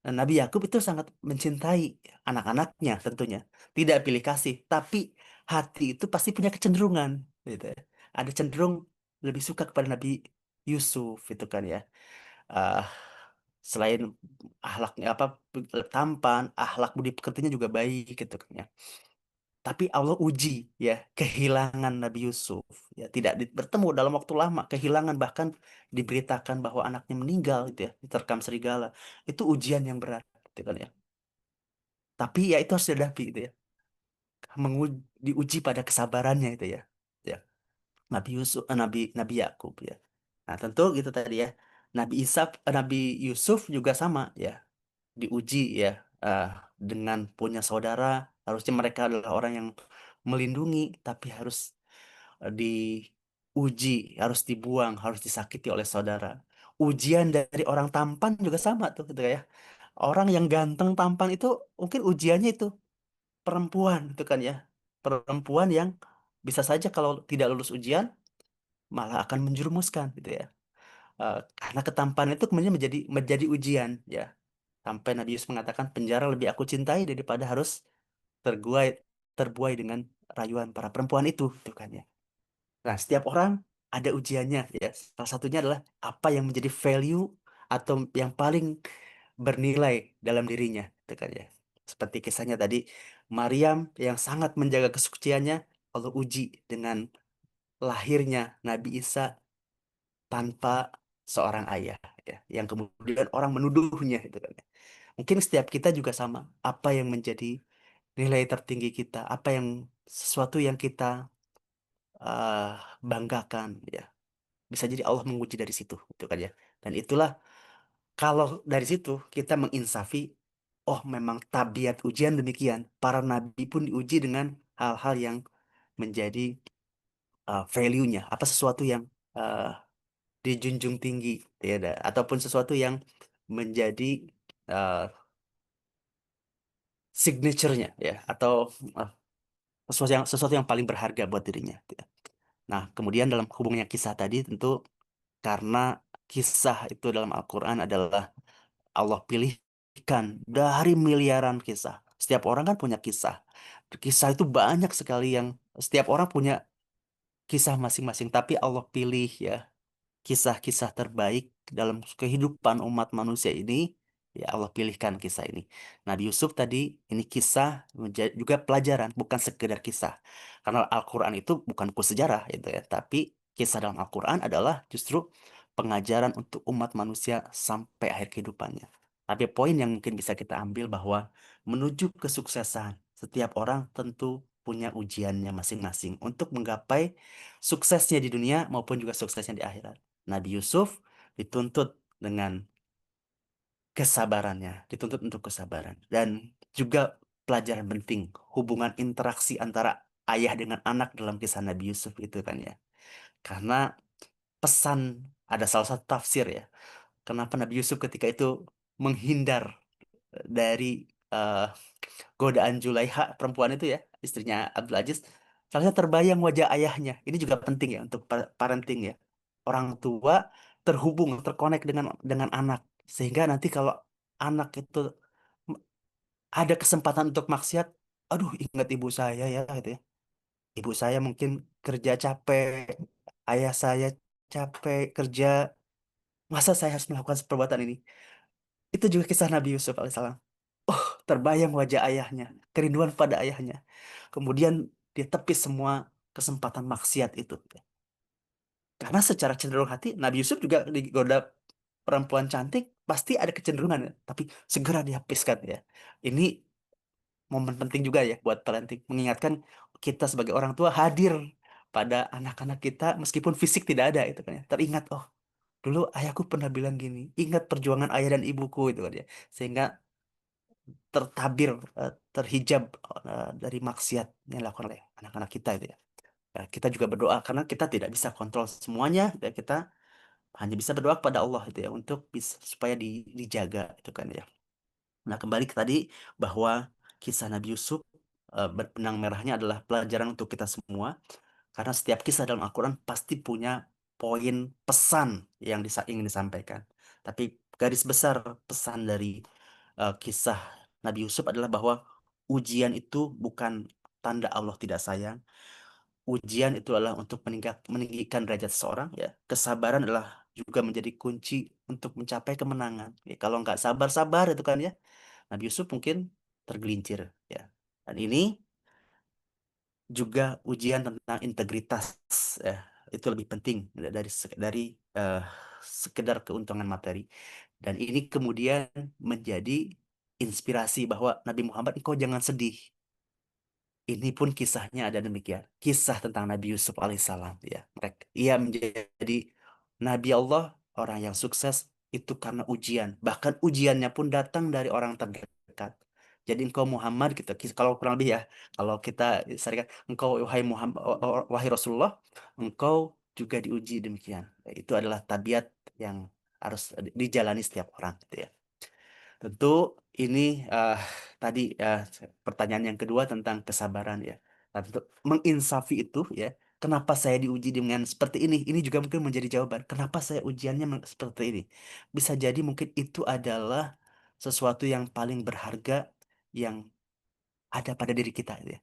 Nah, Nabi Yakub itu sangat mencintai anak-anaknya tentunya. Tidak pilih kasih, tapi hati itu pasti punya kecenderungan gitu ya. Ada cenderung lebih suka kepada Nabi Yusuf itu kan ya. Ah, selain ahlaknya apa tampan, ahlak budi pekertinya juga baik gitu kan ya. Tapi Allah uji ya kehilangan Nabi Yusuf ya tidak bertemu dalam waktu lama kehilangan bahkan diberitakan bahwa anaknya meninggal gitu ya diterkam serigala itu ujian yang berat gitu kan ya tapi ya itu harus dihadapi gitu ya diuji pada kesabarannya itu ya ya Nabi Yusuf Nabi Nabi Yakub ya nah tentu gitu tadi ya Nabi Yusuf juga sama ya diuji ya eh, dengan punya saudara harusnya mereka adalah orang yang melindungi tapi harus diuji, harus dibuang, harus disakiti oleh saudara. Ujian dari orang tampan juga sama tuh gitu ya. Orang yang ganteng tampan itu mungkin ujiannya itu perempuan itu kan ya. Perempuan yang bisa saja kalau tidak lulus ujian malah akan menjerumuskan gitu ya. Karena ketampanan itu kemudian menjadi ujian ya. Sampai Nabi Yusuf mengatakan penjara lebih aku cintai daripada harus terbuai terbuai dengan rayuan para perempuan itu gitu kan ya. Nah, setiap orang ada ujiannya ya. Salah satunya adalah apa yang menjadi value atau yang paling bernilai dalam dirinya, gitu kan ya. Seperti kisahnya tadi, Maryam yang sangat menjaga kesuciannya, Allah uji dengan lahirnya Nabi Isa tanpa seorang ayah, ya. Yang kemudian orang menuduhnya, gitu kan ya. Mungkin setiap kita juga sama. Apa yang menjadi nilai tertinggi kita, apa yang sesuatu yang kita eh, banggakan, ya bisa jadi Allah menguji dari situ gitu kan ya dan itulah kalau dari situ kita menginsafi oh memang tabiat ujian demikian para nabi pun diuji dengan hal-hal yang menjadi value-nya apa sesuatu yang eh, dijunjung tinggi ya ataupun sesuatu yang menjadi eh, signature-nya ya atau eh, sesuatu yang paling berharga buat dirinya gitu ya. Nah kemudian dalam hubungannya kisah tadi tentu karena kisah itu dalam Al-Quran adalah Allah pilihkan dari miliaran kisah. Setiap orang kan punya kisah. Kisah itu banyak sekali yang setiap orang punya kisah masing-masing, tapi Allah pilih ya kisah-kisah terbaik dalam kehidupan umat manusia ini. Ya Allah pilihkan kisah ini. Nabi Yusuf tadi ini kisah juga pelajaran, bukan sekedar kisah. Karena Al-Quran itu bukan buku sejarah itu ya, tapi kisah dalam Al-Quran adalah justru pengajaran untuk umat manusia sampai akhir kehidupannya. Tapi poin yang mungkin bisa kita ambil bahwa menuju kesuksesan, setiap orang tentu punya ujiannya masing-masing untuk menggapai suksesnya di dunia maupun juga suksesnya di akhirat. Nabi Yusuf dituntut dengan kesabarannya, dituntut untuk kesabaran. Dan juga pelajaran penting, hubungan interaksi antara ayah dengan anak dalam kisah Nabi Yusuf itu kan ya. Karena pesan, ada salah satu tafsir ya, kenapa Nabi Yusuf ketika itu menghindar dari eh, godaan Zulaiha, perempuan itu ya, istrinya Abdul Aziz, soalnya terbayang wajah ayahnya. Ini juga penting ya untuk parenting ya. Orang tua terhubung, terkonek dengan anak, sehingga nanti kalau anak itu ada kesempatan untuk maksiat, aduh ingat ibu saya ya gitu ya. Ibu saya mungkin kerja capek, ayah saya capek kerja, masa saya harus melakukan perbuatan ini? Itu juga kisah Nabi Yusuf alaihissalam. Oh, terbayang wajah ayahnya, kerinduan pada ayahnya. Kemudian dia tepis semua kesempatan maksiat itu. Karena secara cenderung hati, Nabi Yusuf juga digoda perempuan cantik, pasti ada kecenderungan ya. Tapi segera dihapuskan ya. Ini momen penting juga ya buat parenting. Mengingatkan kita sebagai orang tua hadir pada anak-anak kita meskipun fisik tidak ada itu kan ya. Teringat, oh dulu ayahku pernah bilang gini, ingat perjuangan ayah dan ibuku itu kan ya. Sehingga tertabir, terhijab dari maksiat yang dilakukan oleh anak-anak kita itu ya. Kita juga berdoa karena kita tidak bisa kontrol semuanya, dan kita hanya bisa berdoa kepada Allah itu ya untuk bisa supaya dijaga itu kan ya. Nah, kembali ke tadi bahwa kisah Nabi Yusuf, benang merahnya adalah pelajaran untuk kita semua karena setiap kisah dalam Al-Quran pasti punya poin pesan yang ingin disampaikan. Tapi garis besar pesan dari kisah Nabi Yusuf adalah bahwa ujian itu bukan tanda Allah tidak sayang. Ujian itu adalah untuk meninggikan derajat seseorang ya. Kesabaran adalah juga menjadi kunci untuk mencapai kemenangan. Ya, kalau nggak sabar-sabar itu kan ya, Nabi Yusuf mungkin tergelincir ya. Dan ini juga ujian tentang integritas ya. Itu lebih penting dari eh, sekedar keuntungan materi. Dan ini kemudian menjadi inspirasi bahwa Nabi Muhammad, engkau jangan sedih. Ini pun kisahnya ada demikian. Kisah tentang Nabi Yusuf alaihissalam ya. Ia menjadi Nabi Allah, orang yang sukses itu karena ujian. Bahkan ujiannya pun datang dari orang terdekat. Jadi engkau Muhammad gitu. Kalau kurang lebih ya, kalau kita syarikat, engkau wahai Muhammad, wahai Rasulullah, engkau juga diuji demikian. Itu adalah tabiat yang harus dijalani setiap orang gitu ya. Tentu ini tadi pertanyaan yang kedua tentang kesabaran ya. Nah, tentu menginsafi itu ya. Kenapa saya diuji dengan seperti ini? Ini juga mungkin menjadi jawaban. Kenapa saya ujiannya seperti ini? Bisa jadi mungkin itu adalah sesuatu yang paling berharga yang ada pada diri kita ya.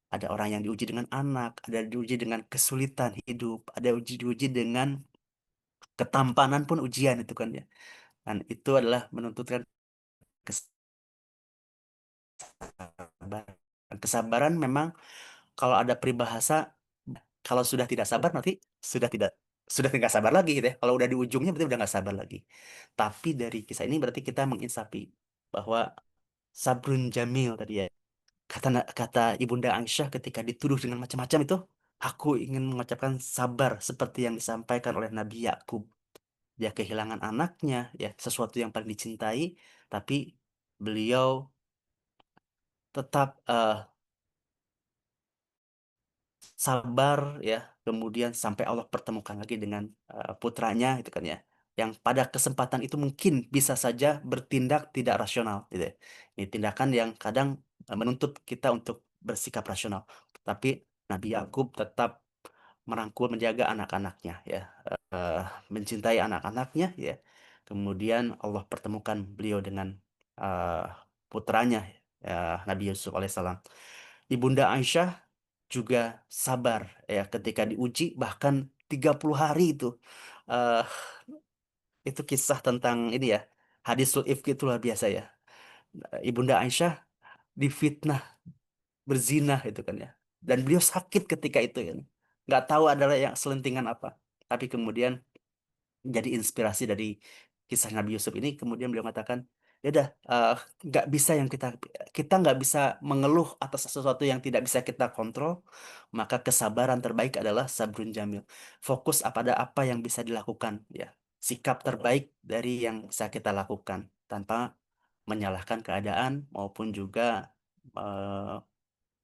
Ada orang yang diuji dengan anak, ada diuji dengan kesulitan hidup, ada diuji dengan ketampanan pun ujian itu kan ya. Dan itu adalah menuntutkan kesabaran. Kesabaran memang kalau ada peribahasa, kalau sudah tidak sabar nanti sudah tidak sabar lagi gitu ya. Kalau udah di ujungnya berarti udah nggak sabar lagi. Tapi dari kisah ini berarti kita menginsafi bahwa sabrun jamil tadi ya. Kata Ibunda Aisyah ketika dituduh dengan macam-macam itu, aku ingin mengucapkan sabar seperti yang disampaikan oleh Nabi Yakub. Dia kehilangan anaknya, ya sesuatu yang paling dicintai, tapi beliau tetap sabar ya, kemudian sampai Allah pertemukan lagi dengan putranya itu kan ya, yang pada kesempatan itu mungkin bisa saja bertindak tidak rasional gitu ya. Ini tindakan yang kadang menuntut kita untuk bersikap rasional, tapi Nabi Yakub tetap merangkul menjaga anak-anaknya ya, eh, mencintai anak-anaknya ya. Kemudian Allah pertemukan beliau dengan eh, putranya ya, Nabi Yusuf alaihissalam. Ibunda Aisyah juga sabar ya ketika diuji bahkan 30 hari itu. Eh, itu kisah tentang ini ya. Hadisul ifk itu luar biasa ya. Ibunda Aisyah difitnah berzina itu kan ya. Dan beliau sakit ketika itu kan. Nggak tahu adalah yang selentingan apa. Tapi kemudian jadi inspirasi dari kisah Nabi Yusuf ini. Kemudian beliau mengatakan, ya udah, nggak bisa yang kita nggak bisa mengeluh atas sesuatu yang tidak bisa kita kontrol, maka kesabaran terbaik adalah sabrun jamil. Fokus pada apa yang bisa dilakukan, ya. Sikap terbaik dari yang bisa kita lakukan tanpa menyalahkan keadaan maupun juga eh,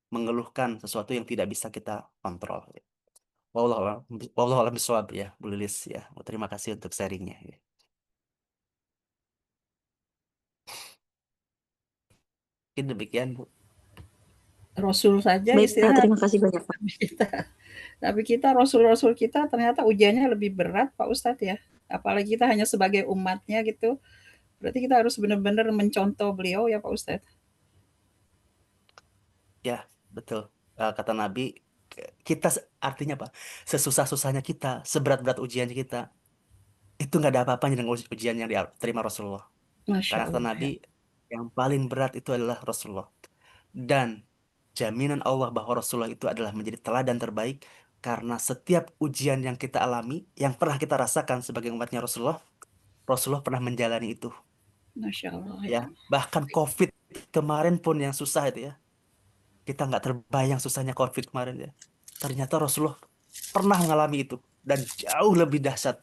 mengeluhkan sesuatu yang tidak bisa kita kontrol. Ya. Wallahu a'lam bishawab, ya, Bu Lilis, ya. Terima kasih untuk sharingnya. Ya. Mungkin demikian, Bu. Rasul saja Baik, istilahnya terima kasih banyak, Pak. kita. Tapi kita rasul-rasul kita ternyata ujiannya lebih berat Pak Ustadz ya. Apalagi kita hanya sebagai umatnya gitu. Berarti kita harus benar-benar mencontoh beliau ya Pak Ustadz. Ya, betul. Kata Nabi, kita artinya apa? Sesusah-susahnya kita, seberat-berat ujiannya kita, itu nggak ada apa-apanya dengan ujian yang diterima Rasulullah. Masya Karena kata Allah Nabi, ya. yang paling berat itu adalah Rasulullah. Dan jaminan Allah bahwa Rasulullah itu adalah menjadi teladan terbaik karena setiap ujian yang kita alami, yang pernah kita rasakan sebagai umatnya Rasulullah, Rasulullah pernah menjalani itu. Masya Allah Ya, ya. bahkan COVID kemarin pun yang susah itu ya. Kita nggak terbayang susahnya COVID kemarin ya. Ternyata Rasulullah pernah mengalami itu dan jauh lebih dahsyat.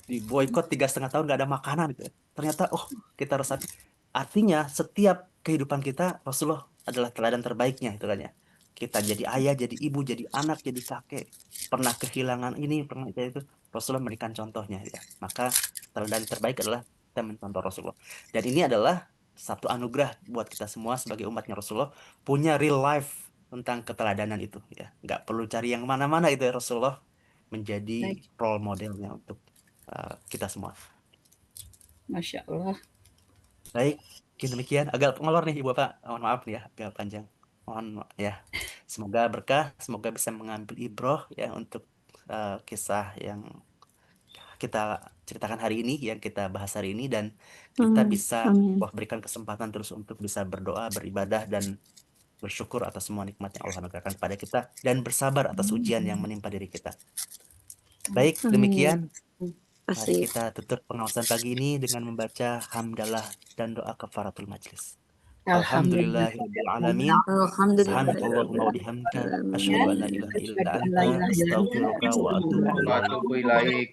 Di boykot 3,5 tahun nggak ada makanan gitu ya. Ternyata kita resapi. Artinya setiap kehidupan kita Rasulullah adalah teladan terbaiknya itu kan ya. Kita jadi ayah, jadi ibu, jadi anak, jadi kakek. Pernah kehilangan ini, pernah itu. Rasulullah memberikan contohnya ya. Maka teladan terbaik adalah kita mencontoh Rasulullah. Dan ini adalah satu anugerah buat kita semua sebagai umatnya Rasulullah punya real life tentang keteladanan itu ya. Nggak perlu cari yang mana-mana itu ya, Rasulullah menjadi Baik. role modelnya untuk kita semua. Masya Allah. Baik, mungkin demikian. Agak ngolor nih Ibu Bapak. Mohon maaf nih ya, agak panjang. Mohon ya. Semoga berkah, semoga bisa mengambil ibroh ya untuk kisah yang kita ceritakan hari ini, yang kita bahas hari ini, dan kita bisa Amin. berikan kesempatan terus untuk bisa berdoa, beribadah, dan bersyukur atas semua nikmat yang Allah anugerahkan kepada kita, dan bersabar atas ujian yang menimpa diri kita. Baik, Amin. demikian. Mari Kasih. kita tutup pengawasan pagi ini dengan membaca hamdalah dan doa kafaratul majlis. Alhamdulillah. Alhamdulillahirabbil alamin. Subhanakallahumma wa bihamdika asyhadu an la ilaha illa Asyhadu an la anta ilaha illa anta astaghfiruka wa atubu Wa ilaik. atubu ilaik.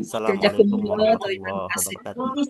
Assalamualaikum Jazakumullah khairan. warahmatullahi Terima kasih. wabarakatuh.